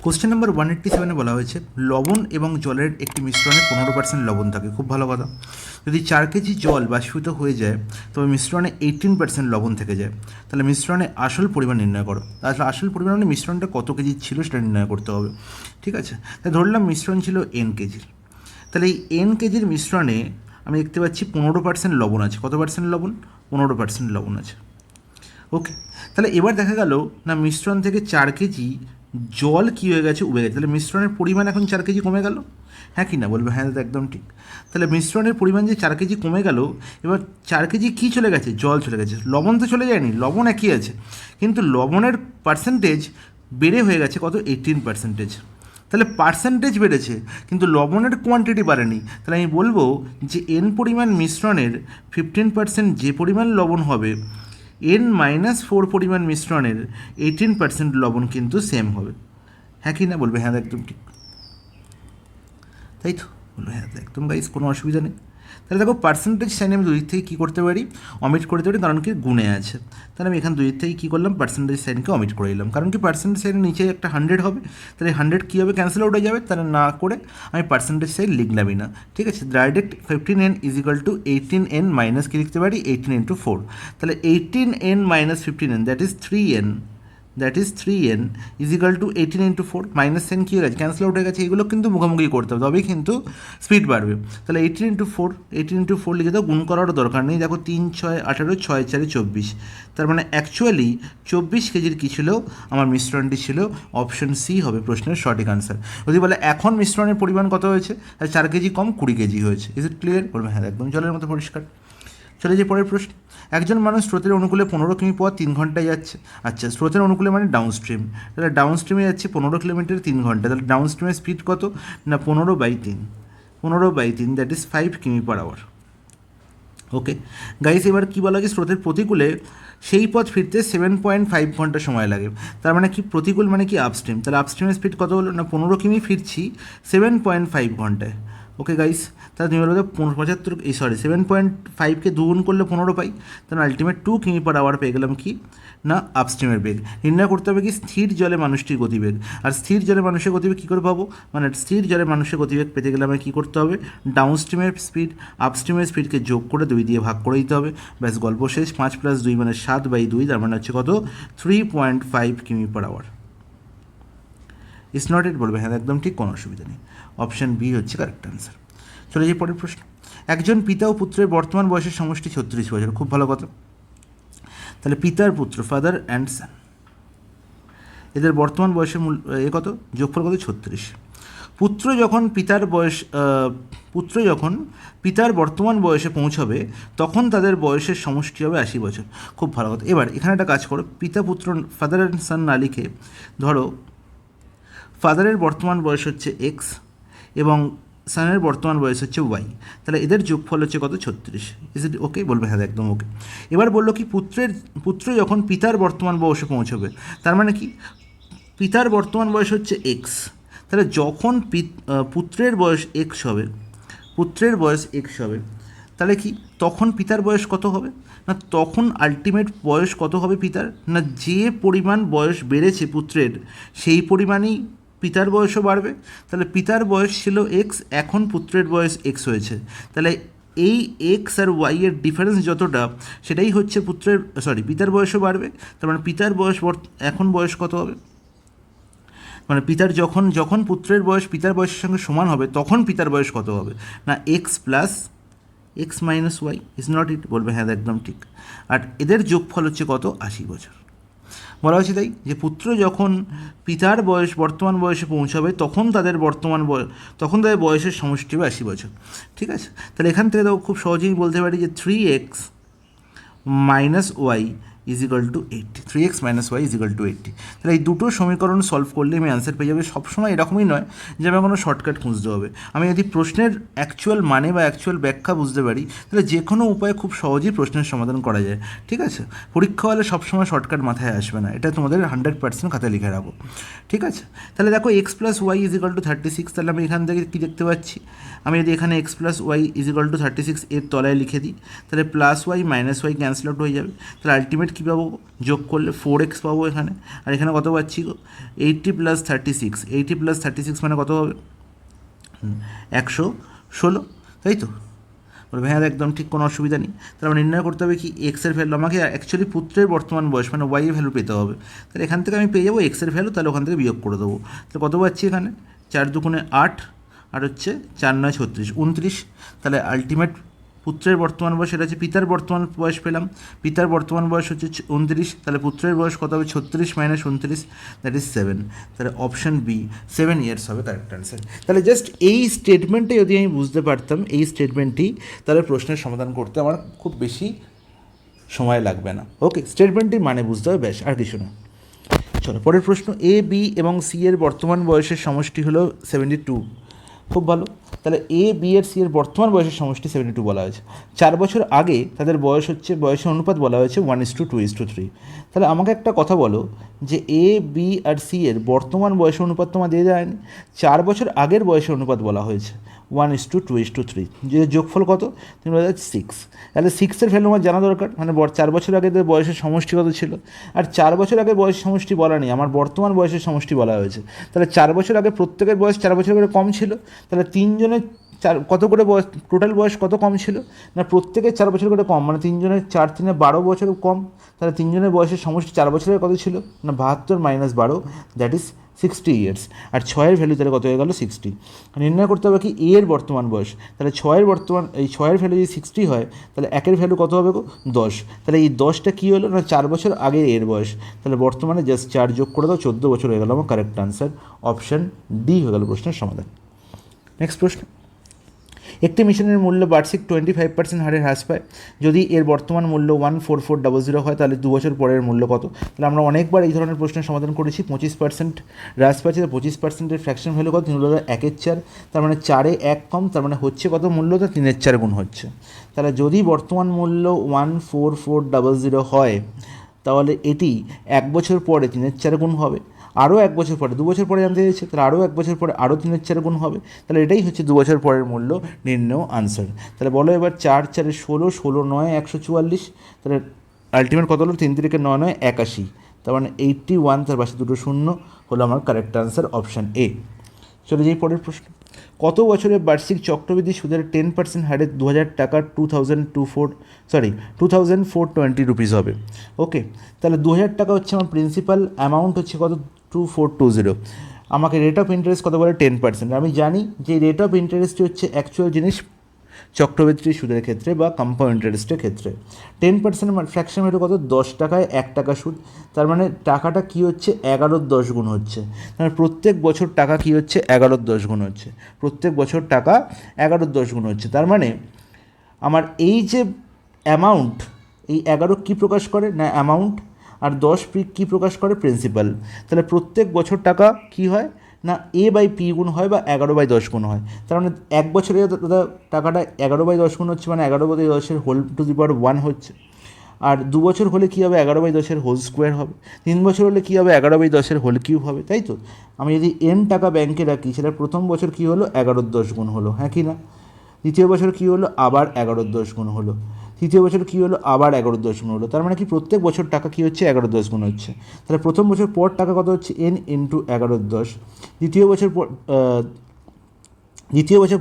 Question number 187 বলা হয়েছে লবণ এবং জলের একটি মিশ্রণে 15% লবণ থাকে। খুব ভালো কথা। যদি 4 কেজি জল বাষ্পীভূত হয়ে যায় তবে মিশ্রণে 18% লবণ থেকে যায়, তাহলে মিশ্রণে আসল পরিমাণ নির্ণয় করো। তাহলে আসল পরিমাণ মানে মিশ্রণটা কত কেজি ছিল সেটা নির্ণয় করতে হবে। ঠিক আছে, তাই ধরলাম মিশ্রণ ছিল n কেজির। তাহলে এই n কেজির মিশ্রণে আমি দেখতে পাচ্ছি 15% লবণ আছে। কত পার্সেন্ট লবণ? 15% লবণ আছে। ওকে, তাহলে এবার দেখা গেল না মিশ্রণ থেকে 4 কেজি জল কী হয়ে গেছে, উবে গেছে। তাহলে মিশ্রণের পরিমাণ এখন 4 কেজি কমে গেল, হ্যাঁ কি না বলবে? হ্যাঁ দাদা একদম ঠিক। তাহলে মিশ্রণের পরিমাণ যে 4 কেজি কমে গেল, এবার 4 কেজি কী চলে গেছে? জল চলে গেছে। লবণ তো চলে যায়নি, লবণ একই আছে, কিন্তু লবণের পার্সেন্টেজ বেড়ে হয়ে গেছে কত? 18%। তাহলে পার্সেন্টেজ বেড়েছে কিন্তু লবণের কোয়ান্টিটি বাড়েনি। তাহলে আমি বলবো যে n পরিমাণ মিশ্রণের 15% যে পরিমাণ লবণ হবে, n-4 পরিমাণ মিশ্রণের 18% লবণ কিন্তু সেম হবে। হ্যাঁ কি না বলবে? হ্যাঁ একদম ঠিক, তাই তো? বলবে হ্যাঁ একদম গাইস, কোনো অসুবিধা নেই। তাহলে দেখো পার্সেন্টেজ সাইন আমি দুই থেকে কী করতে পারি? অমিট করতে পারি, কারণ কি গুণে আছে। তাহলে আমি এখান দুই থেকে কী করলাম? পার্সেন্টেজ সাইনকে অমিট করে দিলাম, কারণ কি পার্সেন্টেজ সাইনের নিচে একটা 100 হবে, তাহলে 100 কী হবে? ক্যান্সেল আউট হয়ে যাবে। তাহলে না করে আমি পার্সেন্টেজ সাইন লিখলামই না। ঠিক আছে, ডাইরেক্ট 15n = 18n মাইনাস কী লিখতে পারি? 18 × 4। তাহলে 18n - 15n that is 3n, that is 3n = 18 × 4। Minus sign কী হয়ে গেছে? ক্যান্সেল আউট হয়ে গেছে। এগুলো কিন্তু মুখোমুখি করতে হবে, তবেই কিন্তু স্পিড বাড়বে। তাহলে 18 × 4, 18 × 4 লিখে দাও, গুণ করারও দরকার নেই। দেখো 3 × 6 = 18, 6 × 4 = 24। তার মানে অ্যাকচুয়ালি 24 কেজির কী ছিল? আমার মিশ্রণটি ছিল অপশন সি হবে প্রশ্নের সঠিক আনসার। যদি বলে এখন মিশ্রণের পরিমাণ কত হয়েছে, 4 কেজি কম 20 কেজি হয়েছে। Is it clear? বলবে হ্যাঁ একদম জলের মতো পরিষ্কার। চলে যে পরের প্রশ্ন। একজন মানুষ স্রোতের অনুকূলে 15 কিমি পথ 3 ঘন্টায় যাচ্ছে। আচ্ছা, স্রোতের অনুকূলে মানে ডাউন স্ট্রিম। তাহলে ডাউন স্ট্রিমে যাচ্ছে 15 কিলোমিটার 3 ঘন্টা। তাহলে ডাউন স্ট্রিমের স্পিড কত? না 15/3, 15/3 দ্যাট ইজ 5 কিমি/আওয়ার। ওকে গাইস, এবার কী বলা যায়? স্রোতের প্রতিকূলে সেই পথ ফিরতে 7.5 ঘন্টা সময় লাগে। তার মানে কি? প্রতিকূল মানে কি? আপস্ট্রিম। তাহলে আপস্ট্রিমের স্পিড কত হলো? না 15 কিমি, ফিরছি 7.5 ঘন্টায়। ওকে গাইস, তাহলে তুমি বলবে 7.5কে দুগুণ করলে 15 পাই, তাহলে আলটিমেট 2 কিমি/আওয়ার পেয়ে গেলাম। কি না? আপস্ট্রিমের বেগ। নির্ণয় করতে হবে কি? স্থির জলে মানুষটির গতিবেগ। আর স্থির জলে মানুষের গতিবেগ কী করে পাবো? মানে স্থির জলে মানুষের গতিবেগ পেতে গেলে আমাকে কী করতে হবে? ডাউন স্ট্রিমের স্পিড আপস্ট্রিমের স্পিডকে যোগ করে 2 দিয়ে ভাগ করে দিতে হবে। ব্যাস গল্প শেষ। 5 + 2 মানে 7/2, তার মানে হচ্ছে কত? 3.5 কিমি/আওয়ার। It's not it? বলবে হ্যাঁ একদম ঠিক, কোনো অসুবিধা নেই। অপশান বি হচ্ছে কারেক্ট আনসার। চলে যাই পরের প্রশ্ন। একজন পিতা ও পুত্রের বর্তমান বয়সের সমষ্টি 36 বছর। খুব ভালো কথা। তাহলে পিতার পুত্র, ফাদার অ্যান্ড সান, এদের বর্তমান বয়সের কত? যোগফল কত? 36। পুত্র যখন পিতার বর্তমান বয়সে পৌঁছবে তখন তাদের বয়সের সমষ্টি হবে 80 বছর। খুব ভালো কথা। এবার এখানে একটা কাজ করো, পিতা পুত্র ফাদার অ্যান্ড সান না লিখে ধরো ফাদারের বর্তমান বয়স হচ্ছে এক্স এবং সানের বর্তমান বয়স হচ্ছে ওয়াই। তাহলে এদের যোগফল হচ্ছে কত? 36। ইজ ইট ওকে? বলবে হ্যাঁ একদম ওকে। এবার বললো কি পুত্র যখন পিতার বর্তমান বয়সে পৌঁছবে, তার মানে কি? পিতার বর্তমান বয়স হচ্ছে এক্স। তাহলে যখন পুত্রের বয়স এক্স হবে, তাহলে কি তখন পিতার বয়স কত হবে? না তখন আলটিমেট বয়স কত হবে পিতার? না যে পরিমাণ বয়স বেড়েছে পুত্রের, সেই পরিমাণেই পিতার বয়সও বাড়বে। তাহলে পিতার বয়স ছিল এক্স, এখন পুত্রের বয়স এক্স হয়েছে। তাহলে এই এক্স আর ওয়াই এর ডিফারেন্স যতটা, সেটাই হচ্ছে পিতার বয়সও বাড়বে। তার মানে পিতার বয়স এখন বয়স কত হবে? মানে পিতার যখন পুত্রের বয়স পিতার বয়সের সঙ্গে সমান হবে, তখন পিতার বয়স কত হবে? না x + x - y। Is not it? বলবে হ্যাঁ একদম ঠিক। আর এদের যোগফল হচ্ছে কত? 80 বছর। বলা হয়েছে তাই যে পুত্র যখন পিতার বর্তমান বয়সে পৌঁছাবে তখন তাদের বয়সের সমষ্টি হবে 80 বছর। ঠিক আছে, তাহলে এখান থেকে তো খুব সহজেই বলতে পারি যে 3x - y = 80। 3x - y = 80। তাহলে এই দুটো সমীকরণ সলভ করলে আমি অ্যান্সার পেয়ে যাবে। সবসময় এরকমই নয় যে আমার কোনো শর্টকাট খুঁজতে হবে। আমি যদি প্রশ্নের অ্যাকচুয়াল মানে বা অ্যাকচুয়াল ব্যাখ্যা বুঝতে পারি, তাহলে যে কোনো উপায়ে খুব সহজেই প্রশ্নের সমাধান করা যায়। ঠিক আছে, পরীক্ষা হলে সবসময় শর্টকাট মাথায় আসবে না, এটা তোমাদের 100% খাতায় লিখে রাখো। ঠিক আছে, তাহলে দেখো x + y = 36। তাহলে আমি এখান থেকে কী দেখতে পাচ্ছি? আমি যদি এখানে x + y = 36 এর তলায় লিখে দিই, তাহলে +y - y ক্যান্সেল আউট হয়ে যাবে। তাহলে আলটিমেট আলটিমেট কী পাবো, যোগ করলে 4x পাবো এখানে, আর এখানে কত পাচ্ছি গো, 80 + 36, 80 + 36 মানে কত হবে, 116, তাই তো? বলবে হ্যাঁ একদম ঠিক, কোনো অসুবিধা নেই। তাহলে আমার নির্ণয় করতে হবে কি এক্সের ভ্যালু, আমাকে অ্যাকচুয়ালি পুত্রের বর্তমান বয়স মানে ওয়াই এর ভ্যালু পেতে হবে। তাহলে এখান থেকে আমি পেয়ে যাবো এক্সের ভ্যালু, তাহলে ওখান থেকে বিয়োগ করে দেবো। তাহলে কত পাচ্ছি এখানে, 4 দুগুণে 8 আর হচ্ছে 4 9 36, 29। তাহলে আলটিমেট পুত্রের বর্তমান বয়স, এটা হচ্ছে পিতার বর্তমান বয়স পেলাম, পিতার বর্তমান বয়স হচ্ছে 29, তাহলে পুত্রের বয়স কত হবে, 36 - 29, দ্যাট ইজ 7। তাহলে অপশান বি 7 ইয়ার্স হবে কারেক্ট অ্যান্সার। তাহলে জাস্ট এই স্টেটমেন্টে যদি আমি বুঝতে পারতাম, এই স্টেটমেন্টটি, তাহলে প্রশ্নের সমাধান করতে আমার খুব বেশি সময় লাগবে না। ওকে, স্টেটমেন্টটির মানে বুঝতে হবে, ব্যাস, আর কিছু না। চলো পরের প্রশ্ন, এ বি এবং সি এর বর্তমান বয়সের সমষ্টি হলো 72। খুব ভালো। তাহলে এ বি এর সি এর বর্তমান বয়সের সমষ্টি 72 বলা হয়েছে। 4 বছর আগে তাদের বয়স হচ্ছে, বয়সের অনুপাত বলা হয়েছে 1:2:3। তাহলে আমাকে একটা কথা বলো যে এ বি আর সি এর বর্তমান বয়সের অনুপাত তোমার দিয়ে যায়নি, 4 বছর আগের বয়সের অনুপাত বলা হয়েছে 1:2:3, যে যোগফল কত, তুমি বলা যাচ্ছে 6। তাহলে 6-এর ভ্যালু আমার জানা দরকার, মানে 4 বছর আগে বয়সের সমষ্টি কত ছিল, আর 4 বছর আগে বয়সের সমষ্টি বলা নেই, আমার বর্তমান বয়সের সমষ্টি বলা হয়েছে। তাহলে 4 বছর আগে প্রত্যেকের বয়স 4 বছর করে কম ছিল, তাহলে তিনজনের কত করে বয়স, টোটাল বয়স কত কম ছিল না, প্রত্যেকের 4 বছর করে কম, মানে তিনজনের 4 × 3 = 12 বছর কম। তাহলে তিনজনের বয়সের সমষ্টি 4 বছরের কত ছিল না, 72 - 12, দ্যাট ইজ 60 ইয়ার্স। আর 6-এর ভ্যালু তাহলে কত হয়ে গেল, 60। নির্ণয় করতে হবে কি এ এর বর্তমান বয়স, তাহলে 6-এর বর্তমান, এই 6-এর ভ্যালু যদি 60 হয়, তাহলে 1-এর ভ্যালু কত হবে গো, 10। তাহলে এই 10টা কী হলো না, 4 বছর আগে এর বয়স, তাহলে বর্তমানে জাস্ট 4 যোগ করে দাও, 14 বছর হয়ে গেল। আমার কারেক্ট আনসার অপশান ডি হয়ে গেল প্রশ্নের সমাধান। নেক্সট প্রশ্ন, একটি মেশিনের মূল্য বার্ষিক 25% হারে হ্রাস পায়, যদি এর বর্তমান মূল্য 14400 হয়, তাহলে 2 বছর পরের মূল্য কত? তাহলে আমরা অনেকবার এই ধরনের প্রশ্নের সমাধান করেছি। 25% হ্রাস পাচ্ছে, 25%-এর ফ্র্যাকশন ভ্যালু কত, 1/4, তার মানে 4-এ 1 কম, তার মানে হচ্ছে কত মূল্যটা, 3/4 গুণ হচ্ছে। তাহলে যদি বর্তমান মূল্য 14400 হয়, তাহলে এটি 1 বছর পরে 3/4 গুণ হবে, আরও 1 বছর পরে, 2 বছর পরে জানতে চাইছে, তাহলে আরও 1 বছর পরে আরও 3/4 গুণ হবে। তাহলে এটাই হচ্ছে 2 বছর পরের মূল্য নির্ণয় আনসার। তাহলে বলো এবার 4 × 4 = 16, 16 × 9 = 144, তাহলে আলটিমেট কত হলো, 3 × 3 = 9 × 9 = 81, তার মানে 81, তার পাশে দুটো শূন্য হলো আমার কারেক্ট আনসার অপশান এ। চলে যাই পরের প্রশ্ন, কত বছরে বার্ষিক চক্রবৃদ্ধি সুদের 10% হারে 2000 টাকা 2420 রুপিস হবে। ওকে, তাহলে 2000 টাকা হচ্ছে আমার প্রিন্সিপাল, অ্যামাউন্ট হচ্ছে কত, 2420। আমাকে রেট অফ ইন্টারেস্ট কত বলে, 10%। আমি জানি যে রেট অফ ইন্টারেস্টই হচ্ছে অ্যাকচুয়াল জিনিস চক্রবৃদ্ধি সুদের ক্ষেত্রে বা কম্পাউন্ড ইন্টারেস্টের ক্ষেত্রে। 10% ফ্র্যাকশন ভ্যালু কত, 10 টাকায় 1 টাকা সুদ, তার মানে টাকাটা কী হচ্ছে, 11-10 গুণ হচ্ছে। তার প্রত্যেক বছর টাকা কী হচ্ছে, 11-10 গুণ হচ্ছে, প্রত্যেক বছর টাকা 11-10 গুণ হচ্ছে। তার মানে আমার এই যে অ্যামাউন্ট, এই 11 কী প্রকাশ করে না অ্যামাউন্ট, আর 10 কী প্রকাশ করে, প্রিন্সিপাল। তাহলে প্রত্যেক বছর টাকা কী হয় না A/P গুণ হয় বা 11/10 গুণ হয়। তার মানে 1 বছরে দাদা টাকাটা 11/10 গুণ হচ্ছে, মানে 11/10 হোল টু দি পাওয়ার 1 হচ্ছে। আর 2 বছর হলে কী হবে, 11/10 হোল স্কোয়ার হবে। 3 বছর হলে কী হবে, 11/10 হোল কিউব হবে, তাই তো? আমি যদি n টাকা ব্যাংকে রাখি, সেটা প্রথম বছর কী হলো, 11-10 গুণ হলো, হ্যাঁ কি না? দ্বিতীয় বছর কী হলো, আবার 11-10 গুণ হলো, তৃতীয় বছর কী হলো, আবার 11-10 গুণ হলো। তার মানে কি প্রত্যেক বছর টাকা কী হচ্ছে, 11-10 গুণ হচ্ছে। তাহলে প্রথম বছর পর টাকা কত হচ্ছে, n × 11-10। দ্বিতীয় বছর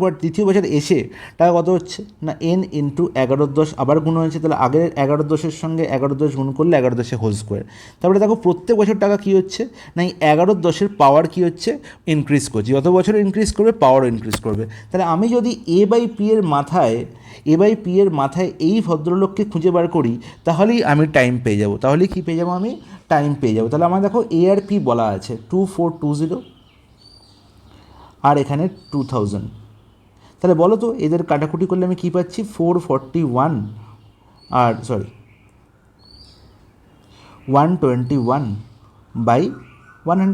পর তৃতীয় বছর এসে টাকা কত হচ্ছে না n × 11-10 আবার গুণ হয়েছে, তাহলে আগের 11-10-এর সঙ্গে 11-10 গুণ করলে 11-10 হোল স্কোয়ার। তারপরে দেখো প্রত্যেক বছর টাকা কী হচ্ছে না এই 11-10-এর পাওয়ার কী হচ্ছে, ইনক্রিজ করছে, যত বছর ইনক্রিজ করবে পাওয়ারও ইনক্রিজ করবে। তাহলে আমি যদি A/P এর মাথায় এই ভদ্রলোককে খুঁজে বার করি, তাহলেই আমি টাইম পেয়ে যাব। তাহলে কী পেয়ে যাবো, আমি টাইম পেয়ে যাবো। তাহলে আমার দেখো A আর P বলা আছে 2420 আর এখানে 2000। তাহলে বলো তো এদের কাটাকুটি করলে আমি কী পাচ্ছি, 441 আর 121/100।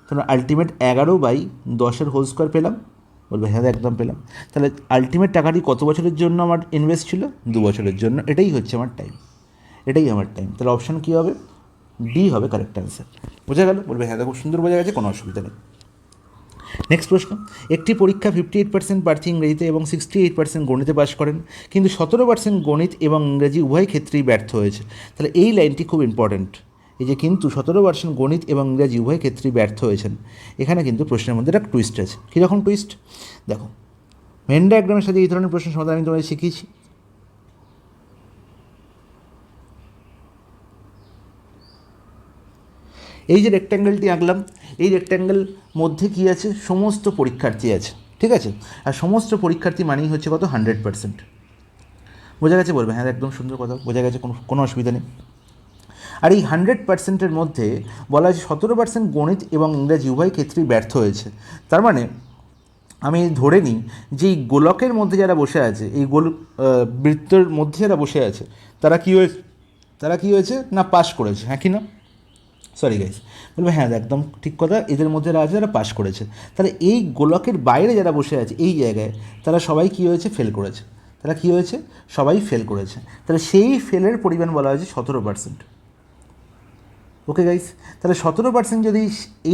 তাহলে আলটিমেট 11/10 হোল স্কোয়ার পেলাম। বলবে হ্যাঁ একদম পেলাম। তাহলে আলটিমেট টাকাটি কত বছরের জন্য আমার ইনভেস্ট ছিল, 2 বছরের জন্য। এটাই হচ্ছে আমার টাইম, তাহলে অপশান কী হবে, ডি হবে কারেক্ট অ্যান্সার। বোঝা গেল? বলবে হ্যাঁ দেখো সুন্দর বোঝা গেছে, কোনো অসুবিধা নেই। নেক্সট প্রশ্ন, একটি পরীক্ষা 58% প্রার্থী ইংরেজিতে এবং 68% গণিতে পাশ করেন, কিন্তু 17% গণিত এবং ইংরেজি উভয় ক্ষেত্রেই ব্যর্থ হয়েছে। তাহলে এই লাইনটি খুব ইম্পর্ট্যান্ট, এই যে কিন্তু 17% গণিত এবং ইংরেজি উভয় ক্ষেত্রেই ব্যর্থ হয়েছেন, এখানে কিন্তু প্রশ্নের মধ্যে একটা টুইস্ট আছে। কীরকম টুইস্ট দেখো, ভেন ডায়াগ্রামের সাথে এই ধরনের প্রশ্নের সমাধান আমি তোমাদের শিখিয়েছি। এই যে রেক্ট্যাঙ্গেলটি আঁকলাম, এই রেক্ট্যাঙ্গেল মধ্যে কী আছে, সমস্ত পরীক্ষার্থী আছে, ঠিক আছে, আর সমস্ত পরীক্ষার্থী মানেই হচ্ছে কত, 100%। বোঝা গেছে? বলবে হ্যাঁ একদম সুন্দর কথা, বোঝা গেছে, কোনো অসুবিধা নেই। আর এই 100%-এর মধ্যে বলা হয়েছে 17% গণিত এবং ইংরেজি উভয় ক্ষেত্রেই ব্যর্থ হয়েছে। তার মানে আমি ধরে নিই যে এই গোলকের মধ্যে যারা বসে আছে, এই বৃত্তের মধ্যে যারা বসে আছে, তারা কি হয়েছে না পাস করেছে, হ্যাঁ কি না? সরি গাইস, বলবে হ্যাঁ একদম ঠিক কথা, এদের মধ্যে যারা আছে যারা পাস করেছে। তাহলে এই গোলকের বাইরে যারা বসে আছে এই জায়গায়, তারা সবাই কী হয়েছে, ফেল করেছে। তারা কী হয়েছে, সবাই ফেল করেছে। তাহলে সেই ফেলের পরিমাণ বলা হয়েছে 17%। ওকে গাইস, তাহলে 17% যদি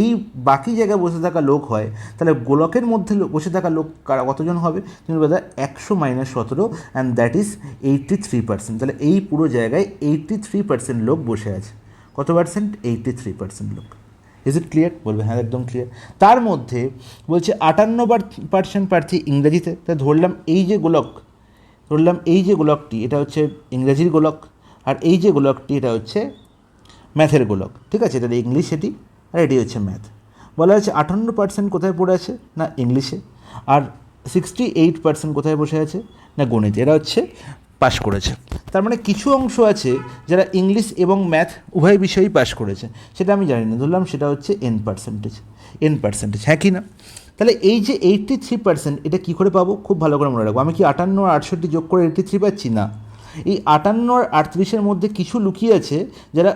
এই বাকি জায়গায় বসে থাকা লোক হয়, তাহলে গোলকের মধ্যে বসে থাকা লোক কতজন হবে, তুমি বলতে 100 - 17, অ্যান্ড দ্যাট ইজ 83%। তাহলে এই পুরো জায়গায় 83% লোক বসে আছে। কত পার্সেন্ট? 83% লোক। Is it clear? বলবে হ্যাঁ একদম ক্লিয়ার। তার মধ্যে বলছে 58% প্রার্থী ইংরেজিতে। তাই ধরলাম এই যে গোলকটি এটা হচ্ছে ইংরেজির গোলক, আর এই যে গোলকটি এটা হচ্ছে ম্যাথের গোলক, ঠিক আছে, এটা ইংলিশ এটি, আর এটি হচ্ছে ম্যাথ। বলা হচ্ছে 58% কোথায় পড়ে আছে না ইংলিশে, আর 68% কোথায় বসে আছে না গণিতে। এরা হচ্ছে পাশ করেছে। তার মানে কিছু অংশ আছে যারা ইংলিশ এবং ম্যাথ উভয় বিষয়েই পাশ করেছে, সেটা আমি জানি না, ধরলাম সেটা হচ্ছে n পার্সেন্টেজ, হ্যাঁ কি না? তাহলে এই যে 83% এটা কী করে পাবো, খুব ভালো করে মনে রাখবো। আমি কি 58 আর 68 যোগ করে 83 পাচ্ছি না, এই 58 আর 38-এর মধ্যে কিছু লুকিয়ে আছে যারা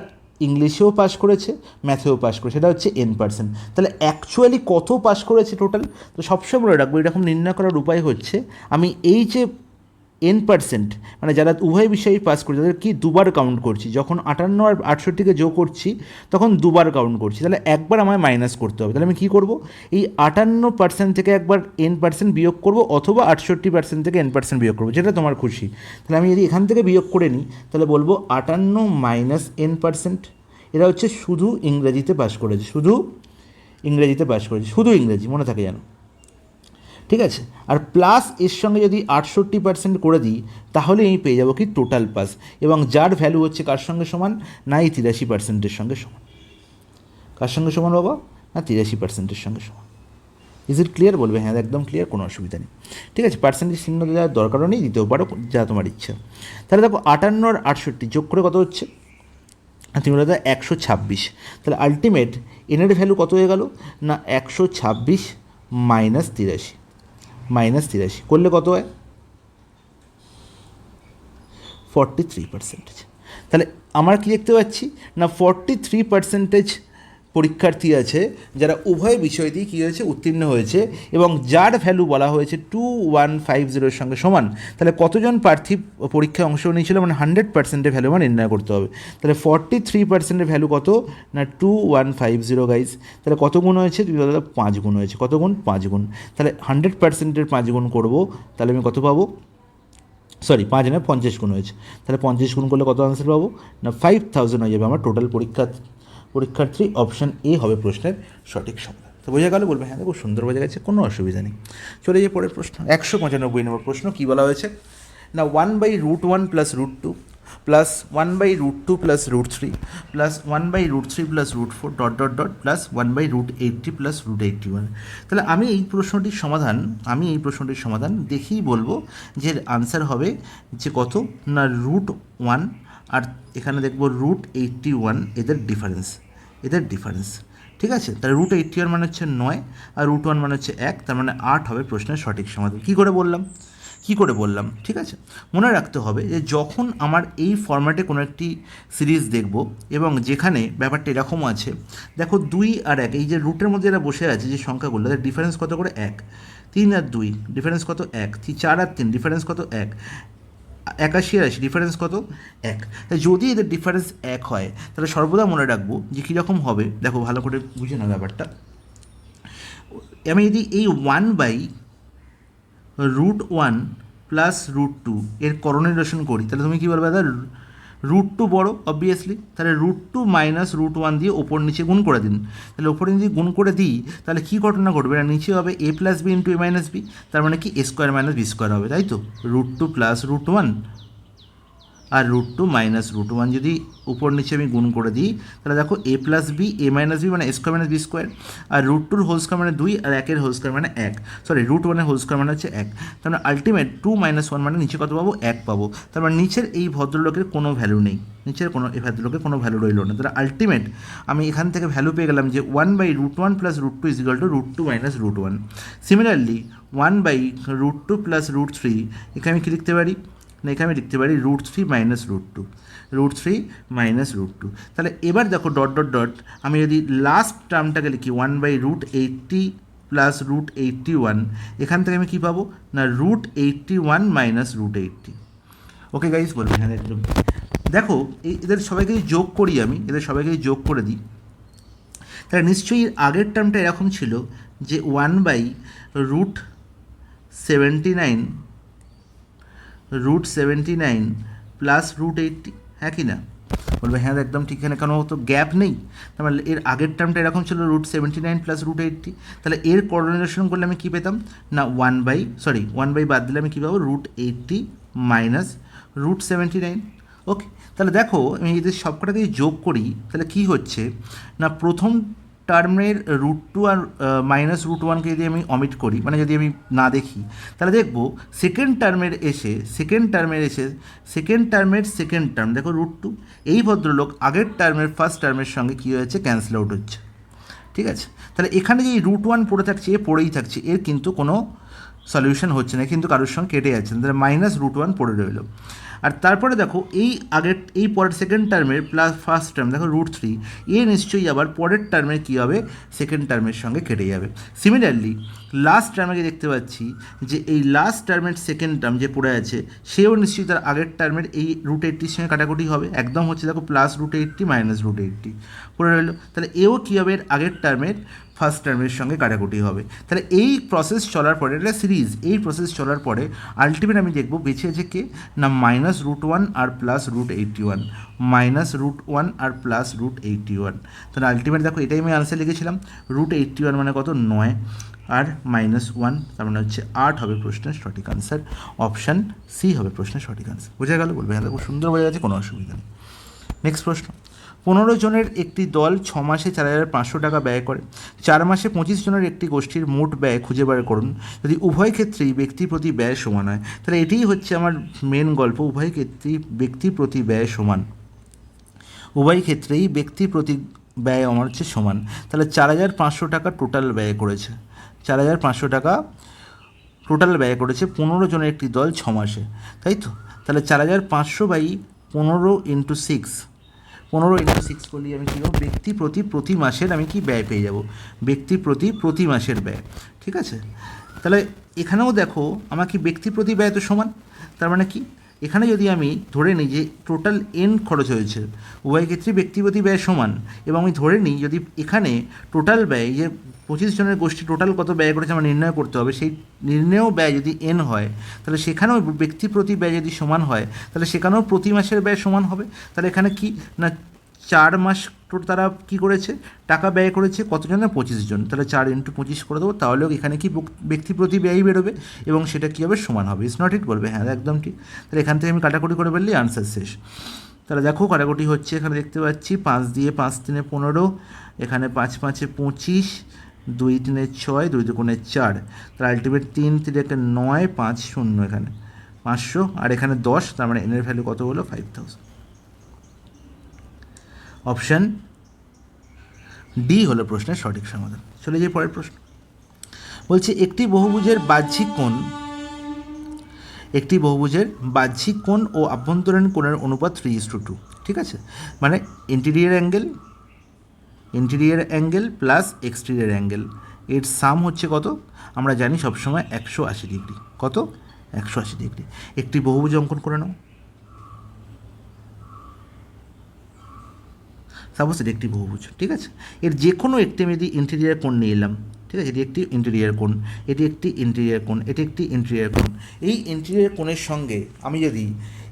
ইংলিশেও পাস করেছে, ম্যাথেও পাস করেছে, সেটা হচ্ছে n%। তাহলে অ্যাকচুয়ালি কত পাস করেছে টোটাল, তো সবসময় মনে রাখবো এরকম নির্ণয় করার উপায় হচ্ছে আমি এই যে n%, মানে যারা উভয় বিষয়েই পাস করছে তাদের কি দুবার কাউন্ট করছি, যখন 58 আর 68-কে যোগ করছি তখন দুবার কাউন্ট করছি, তাহলে একবার আমায় মাইনাস করতে হবে। তাহলে আমি কী করবো, এই 58% থেকে একবার n% বিয়োগ করবো, অথবা 68% থেকে n% বিয়োগ করবো, যেটা তোমার খুশি। তাহলে আমি যদি এখান থেকে বিয়োগ করে নিই, তাহলে বলবো 58 - n%। এরা হচ্ছে শুধু ইংরেজিতে পাস করেছে, শুধু ইংরেজি, মনে থাকে যেন, ঠিক আছে। আর প্লাস এর সঙ্গে যদি 68% করে দিই, তাহলে আমি পেয়ে যাবো কি টোটাল পাস, এবং যার ভ্যালু হচ্ছে কার সঙ্গে সমান না এই 83%-এর সঙ্গে সমান। কার সঙ্গে সমান বাবা না 83%-এর সঙ্গে সমান। Is it clear? বলবে হ্যাঁ একদম ক্লিয়ার, কোনো অসুবিধা নেই, ঠিক আছে। পার্সেন্টেজ চিহ্ন দেওয়ার দরকারও নেই, দিতেও পারো যা তোমার ইচ্ছা। তাহলে দেখো 58 আর 68 যোগ করে কত হচ্ছে, তুমি বলে দাও 126। তাহলে আলটিমেট এনের ভ্যালু কত হয়ে গেল না 126 - 83 করলে কত হয় 43%। তাহলে আমার কি দেখতে পাচ্ছি না 43% পরীক্ষার্থী আছে যারা উভয় বিষয়তেই কী হয়েছে, উত্তীর্ণ হয়েছে, এবং যার ভ্যালু বলা হয়েছে 2150-এর সঙ্গে সমান। তাহলে কতজন প্রার্থী পরীক্ষায় অংশ নিয়েছিল, মানে 100%-এর ভ্যালু আমার নির্ণয় করতে হবে। তাহলে 43%-এর ভ্যালু কত না 2150 গাইজ। তাহলে কত গুণ হয়েছে, তুমি বলো 5 গুণ হয়েছে। কত গুণ? 5 গুণ। তাহলে 100%-এর 5 গুণ করবো, তাহলে আমি কত পাবো, সরি 5 না 50 গুণ হয়েছে। তাহলে 50 গুণ করলে কত আনসার পাবো না 5000 হয়ে যাবে আমার টোটাল পরীক্ষার্থী। অপশান এ হবে প্রশ্নের সঠিক সমাধান। তো বোঝা গেল? বলবে হ্যাঁ খুব সুন্দর বোঝা গেছে, কোনো অসুবিধা নেই। চলে যাই পরের প্রশ্ন, 195 নম্বর প্রশ্ন। কী বলা হয়েছে না 1/√1 + √2 প্লাস 1/√2 + √3 প্লাস 1/√3 + √4 প্লাস 1/√80 + √81। তাহলে আমি এই প্রশ্নটির সমাধান দেখেই বলবো যে আনসার হবে যে কত না √1, আর এখানে দেখবো √81, এদের ডিফারেন্স, ঠিক আছে। তাহলে √81 মানে হচ্ছে 9, আর √1 মানে হচ্ছে 1, তার মানে 8 হবে প্রশ্নের সঠিক সমাধান। কী করে বললাম, ঠিক আছে। মনে রাখতে হবে যে যখন আমার এই ফরম্যাটে কোনো একটি সিরিজ দেখব, এবং যেখানে ব্যাপারটা এরকম আছে, দেখো 2 আর 1, এই যে রুটের মধ্যে এরা বসে আছে যে সংখ্যাগুলো, তাদের ডিফারেন্স কত করে 1, 3 আর 2 ডিফারেন্স কত 1, 4 আর 3 ডিফারেন্স কত 1, 81 আর 80 ডিফারেন্স কত 1। তাই যদি এদের ডিফারেন্স 1 হয়, তাহলে সর্বদা মনে রাখবো যে কীরকম হবে, দেখো ভালো করে বুঝে নাও ব্যাপারটা। আমি যদি এই 1/√1 প্লাস √2 এর করোনেশন করি তাহলে তুমি কী বলবে দাদা √2 বড় অবভিয়াসলি, তাহলে √2 মাইনাস √1 দিয়ে ওপর নিচে গুণ করে দিন। তাহলে ওপরে যদি গুণ করে দিই তাহলে কী ঘটনা ঘটবে না, নিচে হবে a plus B into a minus B, তার মানে কি a square minus B square হবে, তাই তো। √2 প্লাস √1 আর √2 মাইনাস √1 যদি উপর নিচে আমি গুণ করে দিই তাহলে দেখো a plus B a minus B মানে a square minus B square, আর √2 হোল স্কোয়ার মানে 2 আর 1 হোল স্কোয়ার মানে 1, সরি √1 হোল স্কোয়ার মানে হচ্ছে 1, তার মানে আলটিমেট 2 মাইনাস 1 মানে নিচে কত পাবো 1 পাবো। তার মানে নিচের এই ভদ্রলোকের কোনো ভ্যালু নেই, নিচের কোনো এই ভদ্রলোকের কোনো ভ্যালু রইল না। তাহলে আলটিমেট আমি এখান থেকে ভ্যালু পেয়ে গেলাম যে 1/√1 plus √2 is equal two √2 minus √1। Similarly 1/√2 plus √3 এখানে আমি কী লিখতে পারি না, এখানে আমি লিখতে পারি √3 মাইনাস √2, √3 মাইনাস √2। তাহলে এবার দেখো ডট ডট ডট আমি যদি লাস্ট টার্মটাকে লিখি 1/√80 প্লাস √81, এখান থেকে আমি কী পাবো না √81 মাইনাস √80। ওকে গাইজ বলবেন হ্যাঁ একদম। দেখো এদের সবাইকে যদি যোগ করি, আমি এদের সবাইকে যদি যোগ করে দিই তাহলে নিশ্চয়ই আগের টার্মটা এরকম ছিল যে 1/√79 প্লাস √80, হ্যাঁ কি না বলবে হ্যাঁ একদম ঠিক, এখানে কোনো তো গ্যাপ নেই। তার মানে এর আগের টার্মটা এরকম ছিল √79 প্লাস √80, তাহলে এর কোরিলেশন করলে আমি কী পেতাম না 1 বাদ দিলে আমি কী পাবো √80 মাইনাস √79। ওকে, তাহলে দেখো আমি যদি সবকটাকে যোগ করি তাহলে কী হচ্ছে না প্রথম টার্মের √2 আর মাইনাস √1কে যদি আমি অমিট করি, মানে যদি আমি না দেখি তাহলে দেখবো সেকেন্ড টার্মের সেকেন্ড টার্ম দেখো √2, এই ভদ্রলোক আগের টার্মের ফার্স্ট টার্মের সঙ্গে কী হয়েছে ক্যান্সেল আউট হচ্ছে, ঠিক আছে। তাহলে এখানে যে √1 পড়ে থাকছে এ পড়েই থাকছে, এর কিন্তু কোনো সলিউশন হচ্ছে না, কিন্তু কারোর সঙ্গে কেটে যাচ্ছে, তাহলে মাইনাস √1 পড়ে রইল। আর তারপরে দেখো এই পরের সেকেন্ড টার্মের প্লাস ফার্স্ট টার্ম দেখো √3, নিশ্চয়ই আবার পরের টার্মের কী হবে সেকেন্ড টার্মের সঙ্গে কেটে যাবে। সিমিলারলি লাস্ট টার্মে দেখতে পাচ্ছি যে এই লাস্ট টার্মের সেকেন্ড টার্ম যে পড়ে আছে সেও নিশ্চয়ই তার আগের টার্মের এই √80 সঙ্গে কাটাকুটি হবে, একদম হচ্ছে দেখো প্লাস √80 মাইনাস √80 পড়ে রইল, তাহলে এও কী হবে এর আগের টার্মের ফার্স্ট টার্মের সঙ্গে কাটাকুটি হবে। তাহলে এই প্রসেস চলার পরে, এটা সিরিজ, এই প্রসেস চলার পরে আলটিমেট আমি দেখব বেঁচে আছে কে না -√1 আর প্লাস √81, -√1 আর প্লাস √81। তাহলে আলটিমেট দেখো এটাই আমি আনসার লিখেছিলাম, √81 মানে কত 9 আর -1 তার মানে হচ্ছে 8 হবে প্রশ্নের সঠিক আনসার, অপশান সি হবে প্রশ্নের সঠিক আনসার। বোঝা গেল বলবে হ্যাঁ খুব সুন্দর বোঝা যাচ্ছে, কোনো অসুবিধা নেই। নেক্সট প্রশ্ন, 15 জনের একটি দল 6 মাসে 4,500 টাকা ব্যয় করে, 4 মাসে 25 জনের একটি গোষ্ঠীর মোট ব্যয় খুঁজে বার করুন যদি উভয় ক্ষেত্রেই ব্যক্তি প্রতি ব্যয় সমান হয়। তাহলে এটিই হচ্ছে আমার মেন গল্প, উভয় ক্ষেত্রেই ব্যক্তি প্রতি ব্যয় সমান, উভয় ক্ষেত্রেই ব্যক্তি প্রতি ব্যয় আমার হচ্ছে সমান। তাহলে 4,500 টাকা টোটাল ব্যয় করেছে, 4,500 টাকা টোটাল ব্যয় করেছে 15 জনের একটি দল 6 মাসে, তাই তো। তাহলে 4,500/15 ইন্টু 6, 15 ইন্টু 6 করলে আমি কী পাবো ব্যক্তি প্রতি মাসের আমি কি ব্যয় পেয়ে যাব, ব্যক্তি প্রতি মাসের ব্যয়, ঠিক আছে। তাহলে এখানেও দেখো আমার কি ব্যক্তি প্রতি ব্যয় তো সমান, তার মানে কি এখানে যদি আমি ধরে নিই যে টোটাল খরচ হয়েছে, উভয় ক্ষেত্রে ব্যক্তি প্রতি ব্যয় সমান, এবং আমি ধরে নিই যদি এখানে টোটাল ব্যয় যে 25 জনের গোষ্ঠী টোটাল কত ব্যয় করেছে আমার নির্ণয় করতে হবে, সেই নির্ণেয় ব্যয় যদি হয় তাহলে সেখানেও ব্যক্তি প্রতি ব্যয় যদি সমান হয় তাহলে সেখানেও প্রতি মাসের ব্যয় সমান হবে। তাহলে এখানে কি না 4 মাস তারা কী করেছে টাকা ব্যয় করেছে কতজন না 25 জন, তাহলে 4 ইন্টু 25 করে দেবো, তাহলেও এখানে কি ব্যক্তি প্রতি ব্যয়ই বেরোবে এবং সেটা কী হবে সমান হবে। ইটস নট ইট বলবে হ্যাঁ একদম ঠিক। তাহলে এখান থেকে আমি কাটাকুটি করে ফেললেই আনসার শেষ। তাহলে দেখো কাটাকুটি হচ্ছে, এখানে দেখতে পাচ্ছি 5 দিয়ে 5 3 15, এখানে 5 5 25, 2 3 6, 2 2 4, তাহলে আলটিমেট 3 3 9, 5 0, এখানে 500 আর এখানে 10, তার মানে এনের ভ্যালু কত হলো 5000। অপশান ডি হলো প্রশ্নের সঠিক সমাধান। চলে যাই পরের প্রশ্ন, বলছে একটি বহুভুজের বাহ্যিক কোণ ও আভ্যন্তরীণ কোণের অনুপাত 3:2, ঠিক আছে। মানে interior angle plus exterior angle, এর সাম হচ্ছে কত আমরা জানি সবসময় 180 ডিগ্রি, কত 180 ডিগ্রি। একটি বহুভুজ অঙ্কন করে নাও। সাপোজ এটি একটি বহুভুজ, ঠিক আছে, এর যে কোনো একটি আমি যদি ইন্টেরিয়ার কোণ নিয়ে এলাম, ঠিক আছে, এটি একটি ইন্টেরিয়ার কোণ, এটি একটি ইন্টেরিয়ার কোণ, এটি একটি ইন্টেরিয়ার কোণ, এই ইন্টেরিয়ার কোণের সঙ্গে আমি যদি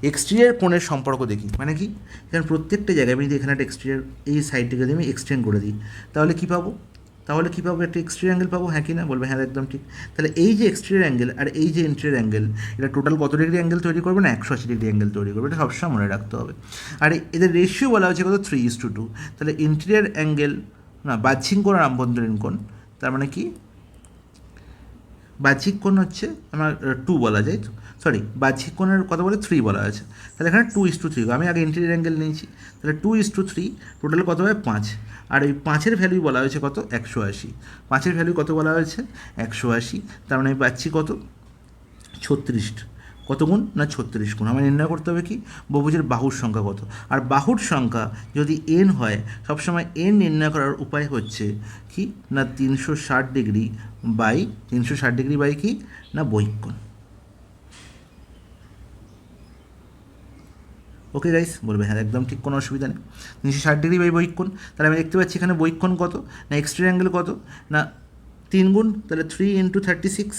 এক্সটেরিয়ার কোণের সম্পর্ক দেখি, মানে কি, এখানে প্রত্যেকটা জায়গায় আমি যদি এখানে একটা এক্সটেরিয়ার এই সাইডটিকে যদি আমি এক্সটেন্ড করে দিই, তাহলে কী পাবো, একটা এক্সটেরিয়ার অ্যাঙ্গেল পাবো, হ্যাঁ কি না, বলবে হ্যাঁ একদম ঠিক। তাহলে এই যে এক্সটেরিয়ার অ্যাঙ্গেল আর এই যে ইন্টেরিয়ার অ্যাঙ্গেল, এটা টোটাল কত ডিগ্রি অ্যাঙ্গেল তৈরি করবে না, 180 ডিগ্রি অ্যাঙ্গেল তৈরি করবে, এটা সবসময় মনে রাখতে হবে। আর এদের রেশিও বলা হচ্ছে কত, 3:2। তাহলে ইন্টেরিয়ার অ্যাঙ্গেল না, বাহ্যিক কোণ আর আভ্যন্তরীণ কোণ, তার মানে কি, বাহ্যিক কোণ হচ্ছে আমার 2 বলা যায়, তো সরি, বাহ্যিক কোণের কথা বলে 3 বলা আছে। তাহলে এখানে 2:3, আমি আগে ইন্টেরিয়ার অ্যাঙ্গেল নিয়েছি, তাহলে 2:3 টোটাল কত হয় 5। আর এই 5-এর ভ্যালু বলা হয়েছে কত, 180। 5-এর ভ্যালু কত বলা হয়েছে, 180। তার মানে আমি পাচ্ছি কত, 36। কত গুণ না, 36 গুণ। আমার নির্ণয় করতে হবে কি, বহুভুজের বাহুর সংখ্যা কত। আর বাহুর সংখ্যা যদি n হয়, সবসময় n নির্ণয় করার উপায় হচ্ছে কি না, 360 ডিগ্রি বাই 360 ডিগ্রি বাই কি না, বহিক কোণ। ওকে গাইস, বলবে হ্যাঁ একদম ঠিক, কোনো অসুবিধা নেই। 360 ডিগ্রি বাই বহিক কোণ, তাহলে আমি দেখতে পাচ্ছি এখানে বহিক কোণ কত না, এক্সটেরিয়র অ্যাঙ্গেল কত না, 3 গুণ, তাহলে 3 × 36,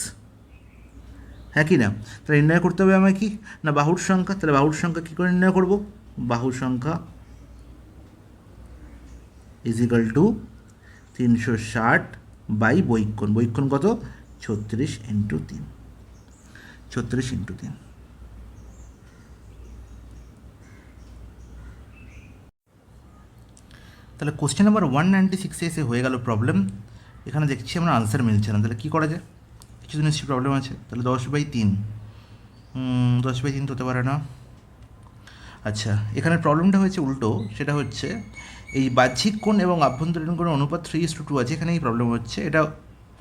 হ্যাঁ কি না। তাহলে নির্ণয় করতে হবে আমায় কি না, বাহুর সংখ্যা। তাহলে বাহুর সংখ্যা কী করে নির্ণয় করব, বাহুর সংখ্যা = 360 বাই বহিক কোণ। বহিক কোণ কত, 36 × 3, 36 × 3। তাহলে কোশ্চেন নাম্বার 196 এসে হয়ে গেল প্রবলেম। এখানে দেখছি আমরা আনসার মিলছে না, তাহলে কী করা যায়, কিছু তো নিশ্চয়ই প্রবলেম আছে। তাহলে 10/3, 10/3 তো হতে পারে না। আচ্ছা, এখানে প্রবলেমটা হয়েছে উল্টো, সেটা হচ্ছে এই বাহ্যিক কোণ এবং আভ্যন্তরীণ কোণের অনুপাত 3:2 আছে, এখানে এই প্রবলেম হচ্ছে, এটা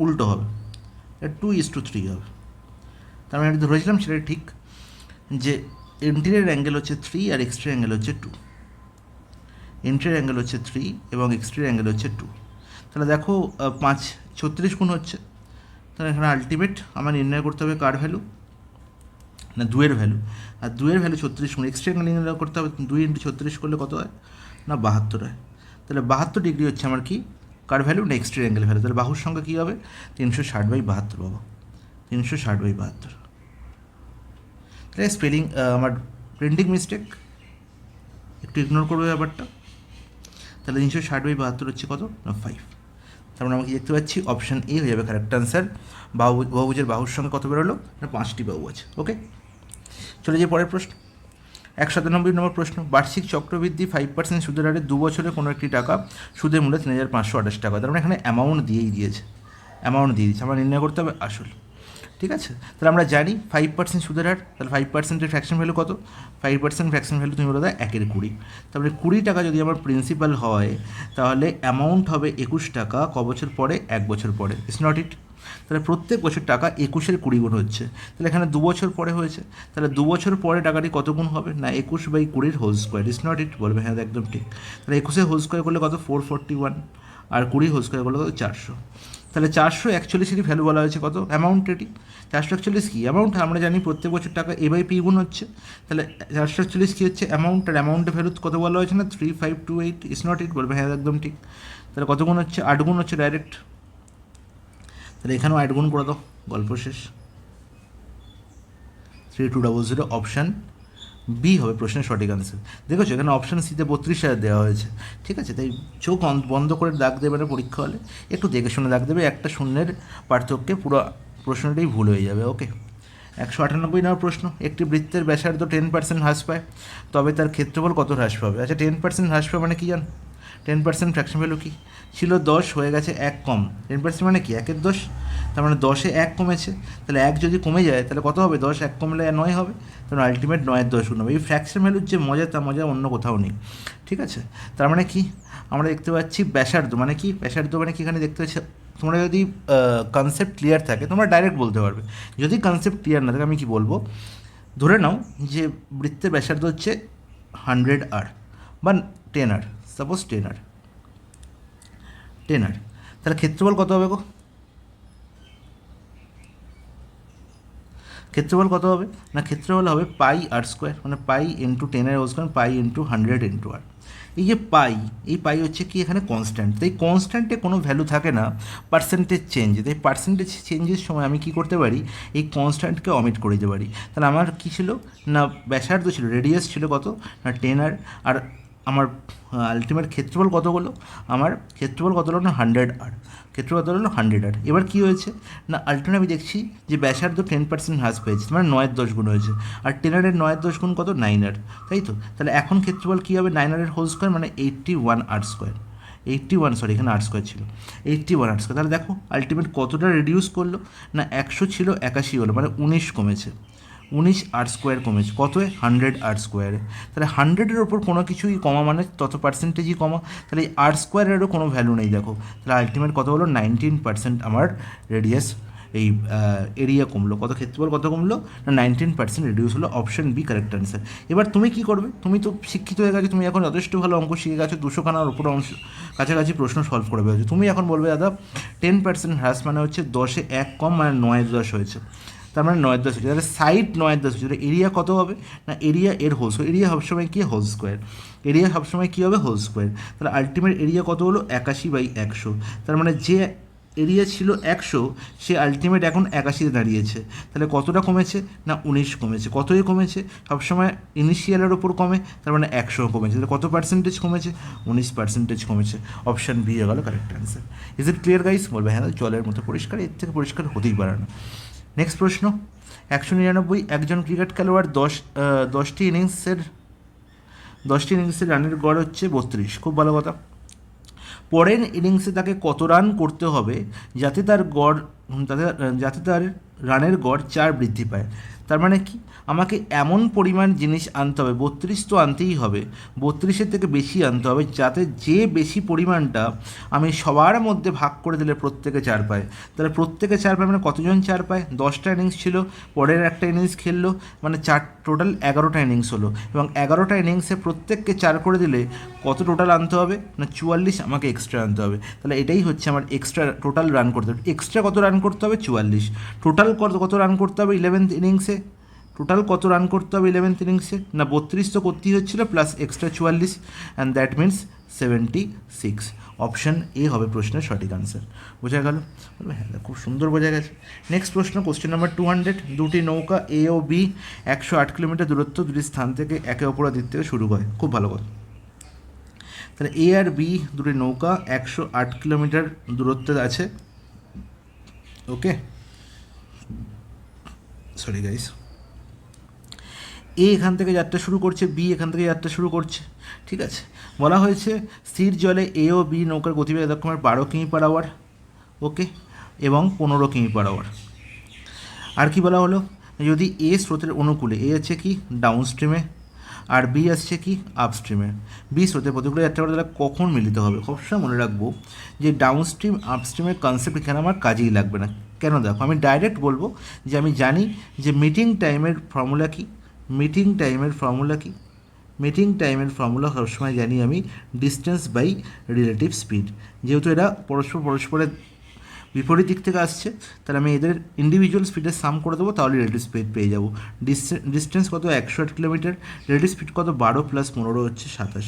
উল্টো হবে, এটা 2:3 হবে। তার মানে এটা ধরেছিলাম সেটা ঠিক, যে ইন্টেরিয়র অ্যাঙ্গেল হচ্ছে 3 আর এক্সটেরিয়র অ্যাঙ্গেল হচ্ছে 2। ইন্টেরিয়র অ্যাঙ্গেল হচ্ছে 3 এবং এক্সটেরিয়র অ্যাঙ্গেল হচ্ছে 2। তাহলে দেখো 5 36 গুণ হচ্ছে, তাহলে এখানে আলটিমেট আমার নির্ণয় করতে হবে কার ভ্যালু না, 2-এর ভ্যালু। আর 2-এর ভ্যালু 36 গুণ, এক্সটেরিয়র অ্যাঙ্গেল নির্ণয় করতে হবে, 2 × 36 করলে কত হয় না, 72 হয়। তাহলে 72 ডিগ্রি হচ্ছে আমার কি, কার ভ্যালু না, এক্সটেরিয়র অ্যাঙ্গেল ভ্যালু। তাহলে বাহুর সংখ্যা কী হবে, 360/72 পাবো, 360/72। তাহলে স্পেলিং আমার প্রিন্টিং মিস্টেক, একটু ইগনোর করবে ব্যাপারটা। তাহলে 360/72 হচ্ছে কত না, 5। তার মানে আমরা কি দেখতে পাচ্ছি, অপশান এ হয়ে যাবে কারেক্ট আনসার। বহুভুজের বাহুর সঙ্গে কত বেরোলো না, 5টি বাহু আছে। ওকে, চলে যাই পরের প্রশ্ন। 197 নম্বর প্রশ্ন, বার্ষিক চক্রবৃদ্ধি 5% সুদের হারে 2 বছরে কোনো একটি টাকা সুদের মূল্য 3,528 টাকা। তার মানে এখানে অ্যামাউন্ট দিয়েই দিয়েছে, অ্যামাউন্ট দিয়ে দিয়েছে, আমরা নির্ণয় করতে হবে আসল। ঠিক আছে, তাহলে আমরা জানি 5% সুদের হার, তাহলে 5%-এর ফ্র্যাকশন ভ্যালু কত, 5% ফ্র্যাকশন ভ্যালু তুমি বলে দাও 1/20। তারপরে 20 টাকা যদি আমার প্রিন্সিপাল হয়, তাহলে অ্যামাউন্ট হবে 21 টাকা, ক বছর পরে, 1 বছর পরে। ইটস নট ইট। তাহলে প্রত্যেক বছর টাকা 21-এর 20 গুণ হচ্ছে, তাহলে এখানে 2 বছর পরে হয়েছে, তাহলে 2 বছর পরে টাকাটি কত গুণ হবে না, 21/20 whole square. It's not it, বলবে হ্যাঁ একদম ঠিক। তাহলে 21-এর হোল স্কোয়ার করলে কত, 441, আর 20 হোল স্কোয়ার করলে কত, 400। তাহলে 441-এরই ভ্যালু বলা হয়েছে কত, অ্যামাউন্ট এটি। 441 কী অ্যামাউন্ট, আমরা জানি প্রত্যেক বছর টাকা A/P গুণ হচ্ছে। তাহলে 441 কী হচ্ছে, অ্যামাউন্ট, আর অ্যামাউন্টের ভ্যালু কত বলা হয়েছে না, 3528। ইটস নট ইট, বলবে হ্যাঁ একদম ঠিক। তাহলে কত গুণ হচ্ছে, 8 গুণ হচ্ছে ডাইরেক্ট। তাহলে এখানেও 8 গুণ করে দাও, গল্প শেষ। 3200, অপশান বি হবে প্রশ্নের সঠিক আনসার। দেখেছো এখানে অপশান সিতে 32,000 দেওয়া হয়েছে, ঠিক আছে। তাই চোখ বন্ধ করে দাগ দেবে না পরীক্ষা হলে, একটু দেখে শুনে দাগ দেবে, একটা শূন্যের পার্থক্যে পুরো প্রশ্নটাই ভুল হয়ে যাবে। ওকে, 198 নম্বর প্রশ্ন, একটি বৃত্তের ব্যাসার্ধ 10% হ্রাস পায়, তবে তার ক্ষেত্রফল কত হ্রাস পাবে। আচ্ছা, 10% হ্রাস পাবে মানে কী জান, 10% ফ্র্যাকশন ভ্যালু কী ছিল, 10 হয়ে গেছে 1 কম। 10% মানে কি, 1-এর 10, তার মানে 10-এ 1 কমেছে, তাহলে 1 যদি কমে যায় তাহলে কত হবে, 10 1 কমলে 9 হবে, তাহলে আলটিমেট 9-এর 10 গুণ হবে। এই ফ্র্যাকশন ভ্যালুর যে মজা, তা মজা অন্য কোথাও নেই, ঠিক আছে। তার মানে কি, আমরা দেখতে পাচ্ছি ব্যাসার্ধ মানে কি, ব্যাসার্ধ মানে কি, এখানে দেখতে পাচ্ছি, তোমরা যদি কনসেপ্ট ক্লিয়ার থাকে তোমরা ডাইরেক্ট বলতে পারবে, যদি কনসেপ্ট ক্লিয়ার না থাকে আমি কি বলবো, ধরে নাও যে বৃত্তের ব্যাসার্ধ হচ্ছে 100R বা 10R, সাপোজ 10R, তাহলে ক্ষেত্রফল কত হবে গো, ক্ষেত্রফল কত হবে না, ক্ষেত্রফল হবে πr², মানে π × 10 হোল স্কোয়ার, π × 100 × r। এই যে পাই, এই পাই হচ্ছে কি এখানে কনস্ট্যান্ট, তাই কনস্ট্যান্টে কোনো ভ্যালু থাকে না পার্সেন্টেজ চেঞ্জে, তাই পার্সেন্টেজ চেঞ্জের সময় আমি কি করতে পারি, এই কনস্ট্যান্টকে অমিট করে দিতে পারি। তাহলে আমার কি ছিল না, ব্যাসার্ধ ছিল, রেডিয়াস ছিল কত না 10R, আর আমার আলটিমেট ক্ষেত্রফল কত হলো, আমার ক্ষেত্রফল কত হলো না 100R, ক্ষেত্রফল কত হলো 100R। এবার কী হয়েছে না, আলটিমেট আমি দেখছি যে ব্যাসার্ধ 10% হ্রাস পেয়েছে, মানে 9-10 গুণ হয়েছে, আর 10R 9-10 গুণ কত 9R, তাই তো। তাহলে এখন ক্ষেত্রফল কী হবে, 9R হোল স্কোয়ার মানে 81R স্কোয়ার, 81, সরি এখানে R স্কোয়ার ছিল, 81R স্কোয়ার। তাহলে দেখো আলটিমেট কতটা রিডিউস করলো না, 100 ছিল 81 হলো, মানে 19 কমেছে, 19R স্কোয়ার কমেছে, কত 100R স্কোয়ারে। তাহলে 100-এর ওপর কোনো কিছুই কমা মানে তত পার্সেন্টেজই কমা, তাহলে এই R স্কোয়ারেরও কোনো ভ্যালু নেই। দেখো তাহলে আলটিমেট কত হলো 19% আমার রেডিয়াস, এই এরিয়া কমলো, কত ক্ষেত্রফল কত কমলো না 19% রিডিউস হলো, অপশন বি কারেক্ট অ্যান্সার। এবার তুমি কি করবে, তুমি তো শিক্ষিত হয়ে গেছো, তুমি এখন যথেষ্ট ভালো অঙ্ক শিখে গেছো, 200খানার উপর অংশ কাছাকাছি প্রশ্ন সলভ করে পেয়েছো, তুমি এখন বলবে দাদা 10% হ্রাস মানে হচ্ছে 10-এ 1 কম, মানে 9-10 হয়েছে, তার মানে 9-10 হচ্ছে, তাহলে সাইড 9-10 হচ্ছে, তাহলে এরিয়া কত হবে না, এরিয়া এর হোল স্কোয়ার, এরিয়া সবসময় কী হোল স্কোয়ার, এরিয়া সবসময় কী হবে হোল স্কোয়ার। তাহলে আলটিমেট এরিয়া কত হলো 81/100, তার মানে যে এরিয়া ছিল 100 সে আলটিমেট এখন 81-তে দাঁড়িয়েছে, তাহলে কতটা কমেছে না 19 কমেছে, কতই কমেছে, সবসময় ইনিশিয়ালের ওপর কমে, তার মানে 100 কমেছে, তাহলে কত পার্সেন্টেজ কমেছে 19% কমেছে, অপশান বি হয়ে গেল correct answer. Is it clear guys, বলবে হ্যাঁ জলের মতো পরিষ্কার, এর থেকে পরিষ্কার হতেই পারে না। নেক্সট প্রশ্ন, 199, একজন ক্রিকেট খেলোয়াড় 10টি ইনিংসের রানের গড় হচ্ছে 32, খুব ভালো কথা। পরের ইনিংসে তাকে কত রান করতে হবে যাতে তার রানের গড় 4 বৃদ্ধি পায়, তার মানে কি আমাকে এমন পরিমাণ জিনিস আনতে হবে, 32 তো আনতেই হবে, 32-এর থেকে বেশি আনতে হবে, যাতে যে বেশি পরিমাণটা আমি সবার মধ্যে ভাগ করে দিলে প্রত্যেকে 4 পায়। তাহলে প্রত্যেকে 4 পায় মানে কতজন 4 পায়, 10টা ইনিংস ছিল, পরের একটা ইনিংস খেললো, মানে টোটাল 11টা ইনিংস হলো, এবং 11টা ইনিংসে প্রত্যেককে 4 করে দিলে কত টোটাল আনতে হবে না 44 আমাকে এক্সট্রা আনতে হবে। তাহলে এটাই হচ্ছে আমার এক্সট্রা টোটাল রান করতে হবে, এক্সট্রা কত রান করতে হবে 44, টোটাল কত রান করতে হবে 11th ইনিংসে, টোটাল কত রান করতে হবে 11th ইনিংসে না 32 তো করতেই হচ্ছিলো, plus extra 44, and that means 76, option A হবে প্রশ্নের সঠিক আনসার। বোঝা গেল, হ্যাঁ খুব সুন্দর বোঝা গেছে। নেক্সট প্রশ্ন, কোশ্চেন নাম্বার 200, দুটি নৌকা এ ও বি 108 কিলোমিটার দূরত্ব দুটি স্থান থেকে একে অপরের দিক থেকে শুরু হয়, খুব ভালো কথা। তাহলে এ আর বি দুটি নৌকা 108 কিলোমিটার দূরত্বে আছে, ওকে, সরি গাইস, এ এখান থেকে যাত্রা শুরু করছে, বি এখান থেকে যাত্রা শুরু করছে, ঠিক আছে। বলা হয়েছে স্থির জলে এ ও বি নৌকার গতিবেগ যথাক্রমে 12 কিমি/আওয়ার, ওকে, এবং 15 কিমি/আওয়ার। আর কি বলা হলো, যদি এ স্রোতের অনুকূলে, এ আছে কি ডাউন স্ট্রিমে, আর বি আসছে কি আপস্ট্রিমে, বি স্রোতের প্রতিকূলে যাত্রা করে তারা কখন মিলিত হবে। সবসময় মনে রাখবো যে ডাউন স্ট্রিম আপস্ট্রিমের কনসেপ্ট এখানে আমার কাজেই লাগবে না, কেন দেখো আমি ডাইরেক্ট বলবো যে আমি জানি যে মিটিং টাইমের ফর্মুলা কি, মিটিং টাইমের ফর্মুলা সবসময় জানি আমি ডিস্টেন্স বাই রিলেটিভ স্পিড, যেহেতু এরা পরস্পরের বিপরীত দিক থেকে আসছে, তাহলে আমি এদের ইন্ডিভিজুয়াল স্পিডের সাম করে দেবো, তাহলে রিলেটিভ স্পিড পেয়ে যাবো। ডিস্টেন্স কত 108 কিলোমিটার, রিলেটিভ স্পিড কত 12 + 15 হচ্ছে 27,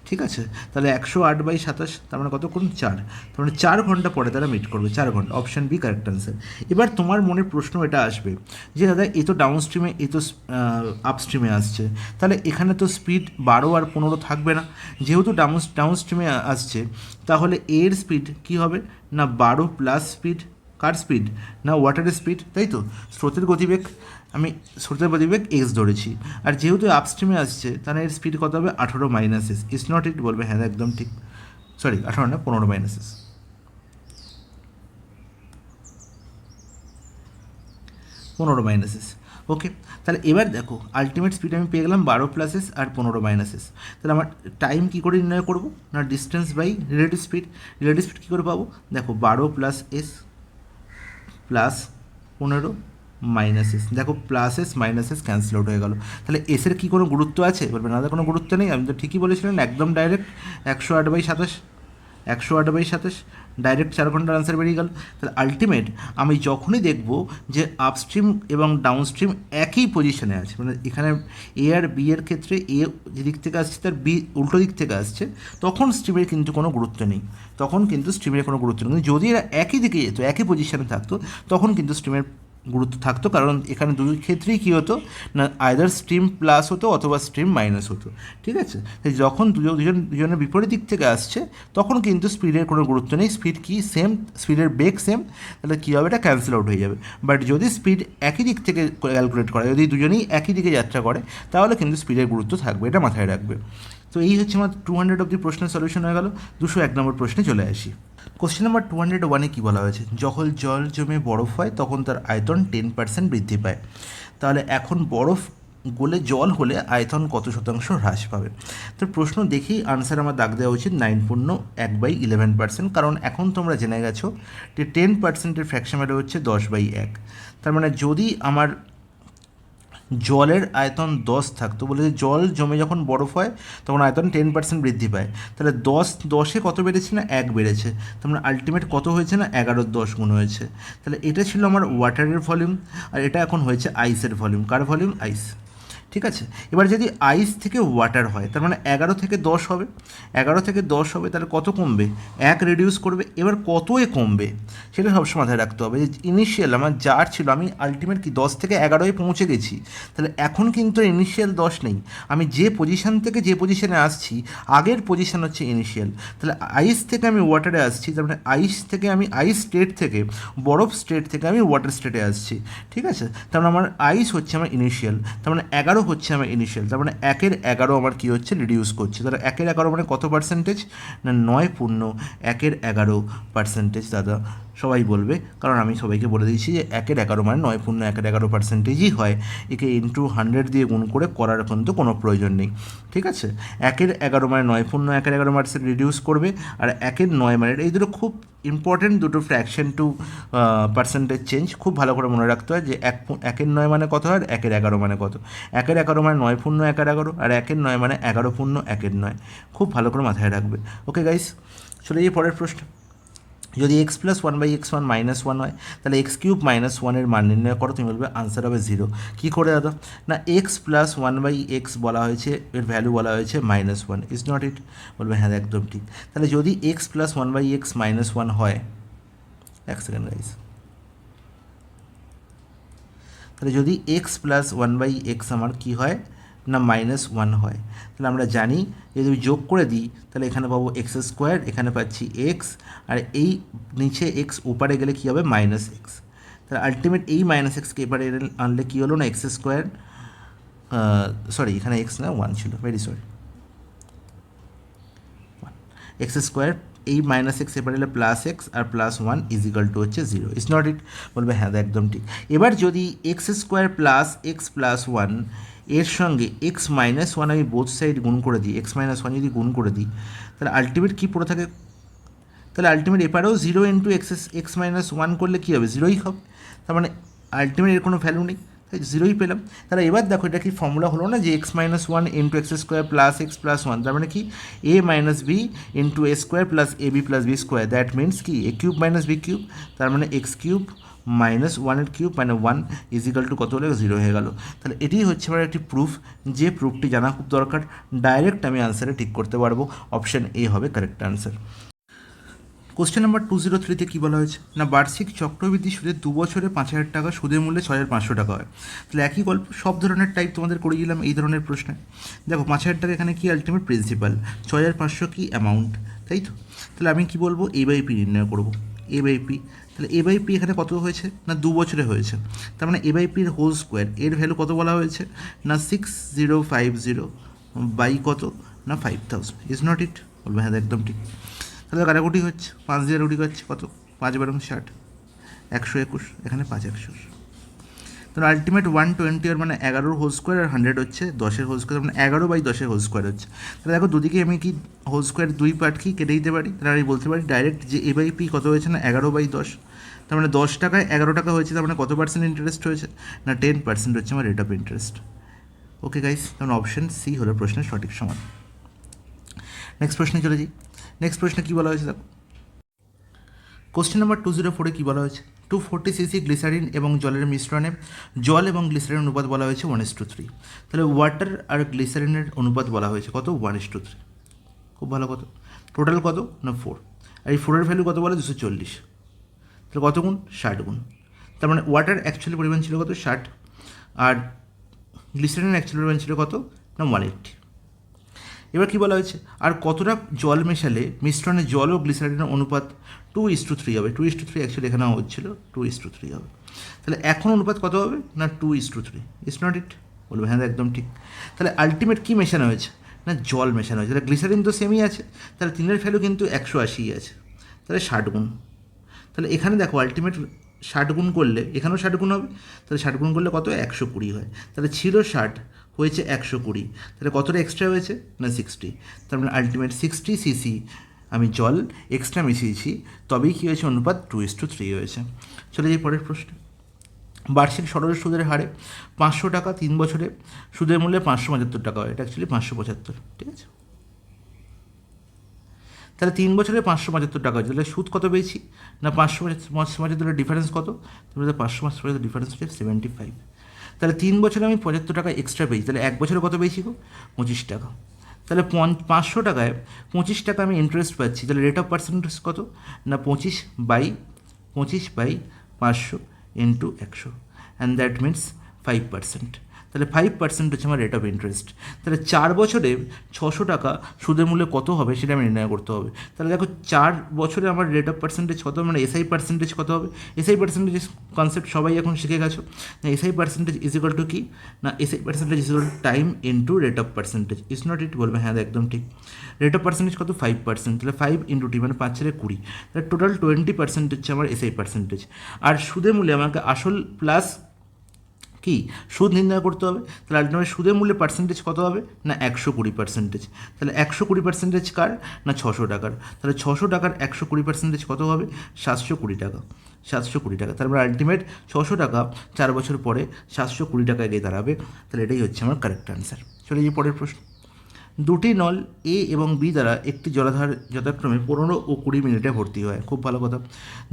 ঠিক আছে। তাহলে 108/27, তার মানে কতক্ষণ 4, তার মানে 4 ঘন্টা পরে তারা মিট করবে, 4 ঘন্টা, অপশান বি কারেক্ট অ্যান্সার। এবার তোমার মনে প্রশ্ন এটা আসবে যে দাদা এ তো ডাউন স্ট্রিমে, এ তো আপস্ট্রিমে আসছে, তাহলে এখানে তো স্পিড 12 আর 15 থাকবে না, যেহেতু ডাউন স্ট্রিমে আসছে, তাহলে এর স্পিড কি হবে না 12 প্লাস স্পিড, কার স্পিড না ওয়াটারের স্পিড, তাই তো। স্রোতের গতিবেগ এক্স ধরেছি, আর যেহেতু আপস্ট্রিমে আসছে তাহলে এর স্পিড কত হবে 18 - ইস নট ইট, বলবে হ্যাঁ একদম ঠিক, সরি 18 না 15 - 15 - ওকে। তাহলে এবার দেখো আলটিমেট স্পিড আমি পেয়ে গেলাম 12 + আর 15 - তাহলে আমার টাইম কী করে নির্ণয় করবো না distance by relative speed, relative speed কী করে পাবো, দেখো 12 + s প্লাস 15 - s, দেখো +s - s ক্যান্সেল আউট হয়ে গেল, তাহলে এসের কী কোনো গুরুত্ব আছে, বলবে না কোনো গুরুত্ব নেই, আমি তো ঠিকই বলেছিলেন একদম ডাইরেক্ট 108/27, 108/27, ডাইরেক্ট 4 ঘন্টার আনসার বেরিয়ে গেল। তাহলে আলটিমেট আমি যখনই দেখব যে আপস্ট্রিম এবং ডাউনস্ট্রিম একই পজিশনে আছে, মানে এখানে এ আর বি এর ক্ষেত্রে এ যে দিক থেকে আসছে তার বি উল্টো দিক থেকে আসছে, তখন স্ট্রিমের কিন্তু কোনো গুরুত্ব নেই, তখন কিন্তু স্ট্রিমের কোনো গুরুত্ব নেই। কিন্তু যদি এরা একই দিকে যেত, একই পজিশনে থাকতো, তখন কিন্তু স্ট্রিমের গুরুত্ব থাকতো, কারণ এখানে দুই ক্ষেত্রেই কী হতো না, আইদার স্ট্রিম প্লাস হতো অথবা স্ট্রিম মাইনাস হতো। ঠিক আছে, তাই যখন দুজনের বিপরীত দিক থেকে আসছে, তখন কিন্তু স্পিডের কোনো গুরুত্ব নেই, স্পিড কি সেম, স্পিডের বেগ সেম, তাহলে কী হবে, এটা ক্যান্সেল আউট হয়ে যাবে। বাট যদি স্পিড একই দিক থেকে ক্যালকুলেট করে, যদি দুজনেই একই দিকে যাত্রা করে, তাহলে কিন্তু স্পিডের গুরুত্ব থাকবে, এটা মাথায় রাখবে। তো এই হচ্ছে আমার 200 অব্দি প্রশ্নের সলিউশন হয়ে গেল। 201 নম্বর প্রশ্নে চলে আসি। কোশ্চেন নাম্বার 201-এ কী বলা হয়েছে, যখন জল জমে বরফ হয় তখন তার আয়তন 10% বৃদ্ধি পায়। তাহলে এখন বরফ গলে জল হলে আয়তন কত শতাংশ হ্রাস পাবে? তো প্রশ্ন দেখেই আনসার আমার দাগ দেওয়া উচিত 9.1/11%, কারণ এখন তোমরা জেনে গেছো যে 10%-এর ফ্র্যাকশন ভ্যালু হচ্ছে 10/1। তার মানে যদি আমার জলের আয়তন 10 থাকতো, বলে যে জল জমে যখন বরফ হয় তখন আয়তন 10% বৃদ্ধি পায়, তাহলে 10 কত বেড়েছে না 1 বেড়েছে, তার মানে আলটিমেট কত হয়েছে না 11-10 গুণ হয়েছে। তাহলে এটা ছিল আমার ওয়াটারের ভলিউম, আর এটা এখন হয়েছে আইসের ভলিউম। কার ভলিউম? আইস। ঠিক আছে, এবার যদি আইস থেকে ওয়াটার হয়, তার মানে 11 থেকে 10 হবে, 11 থেকে 10 হবে, তাহলে কত কমবে? 1 রিডিউস করবে। এবার কতই কমবে সেটা সবসময় মাথায় রাখতে হবে, যে ইনিশিয়াল আমার যার ছিল, আমি আলটিমেট কি 10 থেকে 11-এ পৌঁছে গেছি, তাহলে এখন কিন্তু ইনিশিয়াল 10 নেই, আমি যে পজিশান থেকে যে পজিশানে আসছি, আগের পজিশান হচ্ছে ইনিশিয়াল। তাহলে আইস থেকে আমি ওয়াটারে আসছি, তার মানে আইস থেকে আমি আইস স্টেট থেকে, বরফ স্টেট থেকে আমি ওয়াটার স্টেটে আসছি। ঠিক আছে, তার মানে আমার আইস হচ্ছে আমার ইনিশিয়াল, তার মানে 11 হচ্ছে আমার ইনিশিয়াল, তার মানে 1/11 আমার কী হচ্ছে, রিডিউস করছে। তাহলে 1/11 মানে কত পার্সেন্টেজ না 9.1/11%। দাদা সবাই বলবে, কারণ আমি সবাইকে বলে দিয়েছি যে 1/11 মানে 9.1/11%ই হয়, একে ইন্টু 100 দিয়ে গুণ করে করার কিন্তু কোনো প্রয়োজন নেই। ঠিক আছে, 1/11 মানে 9.1/11% রিডিউস করবে, আর 1/9 মানে, এই দুটো খুব ইম্পর্টেন্ট দুটো ফ্র্যাকশন টু পার্সেন্টেজ চেঞ্জ, খুব ভালো করে মনে রাখতে হয় যে 1/9 মানে কত হয়, 1/11 মানে কত। 1/11 মানে 9.1/11, আর 1/9 মানে 11.1/9, খুব ভালো করে মাথায় রাখবে। ওকে গাইস, চলে যাই পরের প্রশ্ন। যদি x + 1/x1 -1 হয়, তাহলে x³ - 1 এর মান নির্ণয় করো। তুমি বলবে আনসার হবে 0। কী করে দাদা? না x + 1/x বলা হয়েছে, এর ভ্যালু বলা হয়েছে -1, ইজ নট ইট? বলবে হ্যাঁ একদম ঠিক। তাহলে যদি x + 1/x -1 হয়, এক সেকেন্ড গাইস, তাহলে যদি x + 1/x আমার কী হয় না -1 হয়, তাহলে আমরা জানি যদি যোগ করে দিই, তাহলে এখানে পাবো x², এখানে পাচ্ছি x, আর এই নিচে x ওপারে গেলে কী হবে -x। তাহলে আলটিমেট এই -xকে এবারে আনলে কী হলো না x², সরি এখানে x না 1 ছিল, ভেরি সরি, x², এই -x এবার এলে +x, আর +1 = হচ্ছে 0, ইজ নট ইট? বলবে হ্যাঁ একদম ঠিক। এবার যদি x² + x + 1 এর সঙ্গে x - 1 আমি বোথ সাইড গুণ করে দিই, x - 1 যদি গুণ করে দিই, তাহলে আলটিমেট কী পড়ে থাকে, তাহলে আলটিমেট এপারেও 0 × x - 1 করলে কী হবে, 0ই হবে। তার মানে আলটিমেট এর কোনো ভ্যালু নেই, তাই 0ই পেলাম। তাহলে এবার দেখো এটা কি ফর্মুলা হলো না, যে x - 1 × x² + x + 1, তার মানে কি a - b × a² + ab + b², that means কি a³ - b³, তার মানে x³ - 1 কিউব মানে 1 = কত হলে 0 হয়ে গেল। তাহলে এটি হচ্ছে আমার একটি প্রুফ, যে প্রুফটি জানা খুব দরকার, ডাইরেক্ট আমি আনসারে ঠিক করতে পারবো, অপশান এ হবে কারেক্ট আনসার। কোশ্চেন নাম্বার 203-তে কী বলা হয়েছে না, বার্ষিক চক্রবৃদ্ধি সুদে 2 বছরে 5,000 টাকা, সুদের মূল্যে 6,500 টাকা হয়। তাহলে একই গল্প, সব ধরনের টাইপ তোমাদের করে দিলাম এই ধরনের প্রশ্নে। দেখো 5,000 টাকা এখানে কি আলটিমেট প্রিন্সিপাল, 6,500 কি অ্যামাউন্ট, তাই তো? তাহলে আমি কি বলবো, a/p নির্ণয় করবো, a/p। তাহলে a/p এখানে কত হয়েছে না 2 বছরে হয়েছে, তার মানে a/p-র হোল স্কোয়ার, এর ভ্যালু কত বলা হয়েছে না 6050 বাই কত না 5,000, ইজ নট ইট? বলবো হ্যাঁ একদম ঠিক। তাহলে কাটাকুটি হচ্ছে, 5 দিয়ে রুটি করছে কত, 5 × 60, 121, এখানে 5 100। তাহলে আলটিমেট 120 মানে 11 হোল স্কোয়ার, আর 100 হচ্ছে 10 হোল স্কোয়ার, মানে 11/10 হোল স্কোয়ার হচ্ছে। তাহলে দেখো দুদিকে আমি কি হোল স্কোয়ার 2 পার্ট কি কেটে দিতে পারি, তাহলে আমি বলতে পারি ডাইরেক্ট যে a/p কত হয়েছে না 11/10, তার মানে 10 টাকায় 11 টাকা হয়েছে, তার মানে কত পার্সেন্ট ইন্টারেস্ট হয়েছে না 10% হচ্ছে আমার rate of interest. Okay guys, তখন অপশান সি হলো প্রশ্নের সঠিক সমাধান। নেক্সট প্রশ্নে চলে যাই। নেক্সট প্রশ্নে কী বলা হয়েছে দেখো, কোশ্চেন নাম্বার 204-এ কী বলা হয়েছে, 240 সিসি গ্লিসারিন এবং জলের মিশ্রণে জল এবং গ্লিসারিন অনুপাত বলা হয়েছে 1:3। তাহলে ওয়াটার আর গ্লিসারিনের অনুপাত বলা হয়েছে কত, 1:3। খুব ভালো কথা। টোটাল কত না 4, আর এই 4-এর ভ্যালু কত বলে 240, তাহলে কত গুণ, 60 গুণ। তার মানে ওয়াটার অ্যাকচুয়ালি পরিমাণ ছিল কত, 60, আর গ্লিসারিনের অ্যাকচুয়ালি পরিমাণ ছিল কত না 180। এবার কী বলা হয়েছে, আর কতটা জল মেশালে মিশ্রণে জল ও গ্লিসারিনের অনুপাত 2:3 হবে। 2:3 অ্যাকচুয়ালি এখানে হচ্ছিল 2:3 হবে। তাহলে এখন অনুপাত কত হবে না 2:3। ইটস নট ইট, বলবে হ্যাঁ একদম ঠিক। তাহলে আলটিমেট কী মেশানো হয়েছে না জল মেশানো হয়েছে। তাহলে গ্লিসারিন তো সেমই আছে, তাহলে 3-এর ভ্যালু কিন্তু 180 আছে, তাহলে 60 গুণ। তাহলে এখানে দেখো আলটিমেট 60 গুণ করলে এখানেও 60 গুণ হবে, তাহলে 60 গুণ করলে কত 120 হয়। তাহলে ছিল 60 হয়েছে 120, তাহলে কতটা এক্সট্রা হয়েছে না 60। তার মানে আলটিমেট 60 সিসি আমি জল এক্সট্রা মিশিয়েছি, তবেই কী হয়েছে অনুপাত 2:3 হয়েছে। চলে যাই পরের প্রশ্ন। বার্ষিক সরল সুদের হারে 500 টাকা 3 বছরে সুদের মূল্যে 575 টাকা হয়, এটা অ্যাকচুয়ালি 575, ঠিক আছে। তাহলে 3 বছরে 575 টাকা হয়েছে, তাহলে সুদ কত পেয়েছি না 575 ডিফারেন্স কত, তাহলে 575 ডিফারেন্স হচ্ছে 75। তাহলে 3 বছরে আমি 75 টাকা এক্সট্রা পেয়েছি, তাহলে 1 বছরে কত পেয়েছি গো 25 টাকা। তাহলে 500 টাকায় 25 টাকা আমি ইন্টারেস্ট পাচ্ছি, তাহলে রেট অফ পার্সেন্টেজ কত না 25/500 ইন্টু 100, অ্যান্ড দ্যাট মিনস 5%। তাহলে 5% হচ্ছে আমার রেট অফ ইন্টারেস্ট। তাহলে 4 বছরে 600 টাকা সুদের মূল্যে কত হবে সেটা আমি নির্ণয় করতে হবে। তাহলে দেখো 4 বছরে আমার রেট অফ পার্সেন্টেজ কত, মানে এসআই পার্সেন্টেজ কত হবে। এসআই পার্সেন্টেজ কনসেপ্ট সবাই এখন শিখে গেছো। SI percentage is equal to কি না SI percentage is equal to time into rate of percentage. Is not it, বলবে হ্যাঁ একদম ঠিক। রেট অফ পার্সেন্টেজ কত 5%, তাহলে 5 ইন্টু টি মানে 5/20, তাহলে টোটাল 20% হচ্ছে আমার এসআই পার্সেন্টেজ। আর সুদের মূল্যে আমাকে আসল প্লাস কি সুদ নির্ণয় করতে হবে। তাহলে আলটিমেট সুদের মূল্যে পার্সেন্টেজ কত হবে না 120%। তাহলে 120% কার না 600 টাকার, তাহলে 600 টাকার 120% কত হবে 720 টাকা। 720 টাকা, তারপরে আলটিমেট 600 টাকা 4 বছর পরে 720 টাকায় গিয়ে দাঁড়াবে। তাহলে এটাই হচ্ছে আমার কারেক্ট অ্যান্সার। চলে যাই পরের প্রশ্ন। দুটি নল এ এবং বি দ্বারা একটি জলাধার যথাক্রমে 15 ও 20 মিনিটে ভর্তি হয়। খুব ভালো কথা।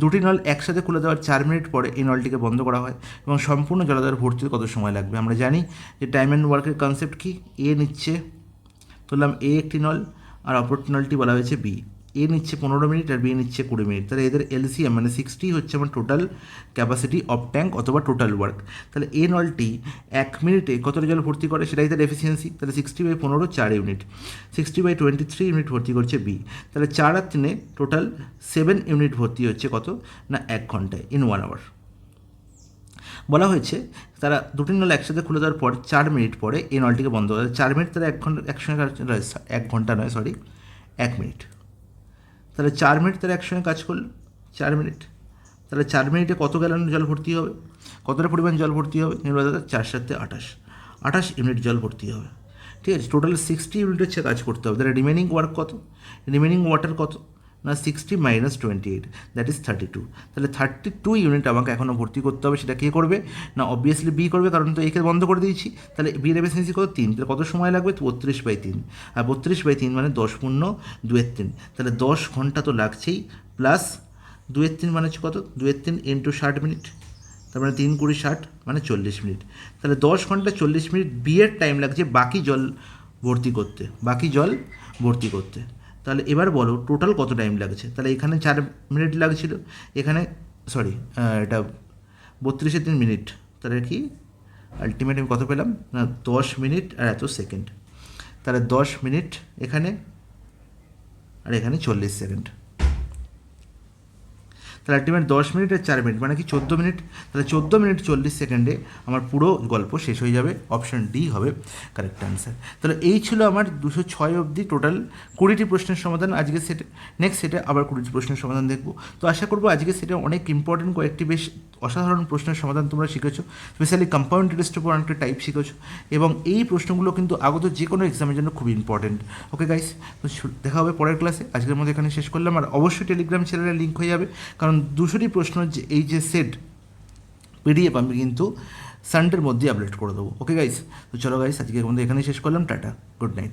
দুটি নল একসাথে খুলে দেওয়ার 4 মিনিট পরে এই নলটিকে বন্ধ করা হয় এবং সম্পূর্ণ জলাধার ভর্তিতে কত সময় লাগবে। আমরা জানি যে টাইম অ্যান্ড ওয়ার্কের কনসেপ্ট কি, এ নিচ্ছে ধরলাম এ একটি নল আর অপর নলটি বলা হয়েছে বি। এ নিচ্ছে 15 মিনিট আর বি নিচ্ছে 20 মিনিট, তাহলে এদের এলসিএম মানে 60 হচ্ছে আমার টোটাল ক্যাপাসিটি অফ ট্যাঙ্ক অথবা টোটাল ওয়ার্ক। তাহলে এ নলটি 1 মিনিটে কতটা জল ভর্তি করে সেটাই তার এফিসিয়েন্সি। তাহলে 60/15 4 ইউনিট, 60/23 ইউনিট ভর্তি করছে বি। তাহলে 4 আর 3 টোটাল 7 ইউনিট ভর্তি হচ্ছে কত না 1 ঘন্টায়, ইন 1 আওয়ার। বলা হয়েছে তারা দুটি নল একসাথে খুলে দেওয়ার পর 4 মিনিট পরে এই নলটিকে বন্ধ করে। 4 মিনিট তারা 1 ঘন্টা একসঙ্গে 1 ঘন্টা নয় 1 মিনিট। তাহলে 4 মিনিট তারা একসঙ্গে কাজ করলো 4 মিনিট। তাহলে 4 মিনিটে কত গ্যালন জল ভর্তি হবে, কতটা পরিমাণ জল ভর্তি হবে নির্বাচন 4 7 28 ইউনিট জল ভর্তি হবে। ঠিক আছে, টোটাল 60 ইউনিট হচ্ছে কাজ করতে হবে। তাহলে রিমেনিং ওয়ার্ক কত, রিমেনিং ওয়াটার কত না 60 - 28 দ্যাট ইজ 32। তাহলে 32 ইউনিট আমাকে এখনও ভর্তি করতে হবে। সেটা কে করবে না অবভিয়াসলি বি করবে, কারণ তো একে বন্ধ করে দিয়েছি। তাহলে বির এফিসিয়েন্সি কত 3, তাহলে কত সময় লাগবে 32/3, আর 32/3 মানে 10 × 2/3, তাহলে 10 ঘন্টা তো লাগছেই, প্লাস 2/3 মানে হচ্ছে কত 2/3 ইন্টু 60 মিনিট, তার মানে 3 × 20 60 মানে 40 মিনিট। তাহলে 10 ঘন্টা 40 মিনিট বিয়ের টাইম লাগছে বাকি জল ভর্তি করতে। তাহলে এবার বলো টোটাল কত টাইম লাগছে। তাহলে এখানে 4 মিনিট লাগছিল, এখানে এটা 32 মিনিট, তাহলে কি আলটিমেট আমি কত পেলাম না 10 মিনিট আর এত সেকেন্ড। তাহলে 10 মিনিট এখানে আর এখানে 40 সেকেন্ড। তাহলে আলটিমেট 10 মিনিট আর 4 মিনিট মানে কি 14 মিনিট। তাহলে 14 মিনিট 40 সেকেন্ডে আমার পুরো গল্প শেষ হয়ে যাবে। অপশন ডি হবে কারেক্ট অ্যান্সার। তাহলে এই ছিল আমার 206 অবধি টোটাল 20টি প্রশ্নের সমাধান আজকে সেটে। নেক্সট সেটে আবার 20টি প্রশ্নের সমাধান দেখব। তো আশা করবো আজকে সেটে অনেক ইম্পর্টেন্ট কয়েকটি বেশ অসাধারণ প্রশ্নের সমাধান তোমরা শিখেছো, স্পেশালি কম্পাউন্ড ইন্টারেস্টের উপর অনেকটা টাইপ শিখেছো, এবং এই প্রশ্নগুলো কিন্তু আগত যে কোনো এক্সামের জন্য খুব ইম্পর্টেন্ট। ওকে গাইস, তো দেখা হবে পরের ক্লাসে। আজকের মধ্যে এখানে শেষ করলাম। আর অবশ্যই টেলিগ্রাম চ্যানেলে লিঙ্ক হয়ে যাবে, কারণ 200টি প্রশ্ন এই যে সেট পিডিএফ আমি কিন্তু সানডের মধ্যেই আপলোড করে দেবো। ওকে গাইস, তো চলো গাইস আজকের মধ্যে এখানেই শেষ করলাম। Tata, good night.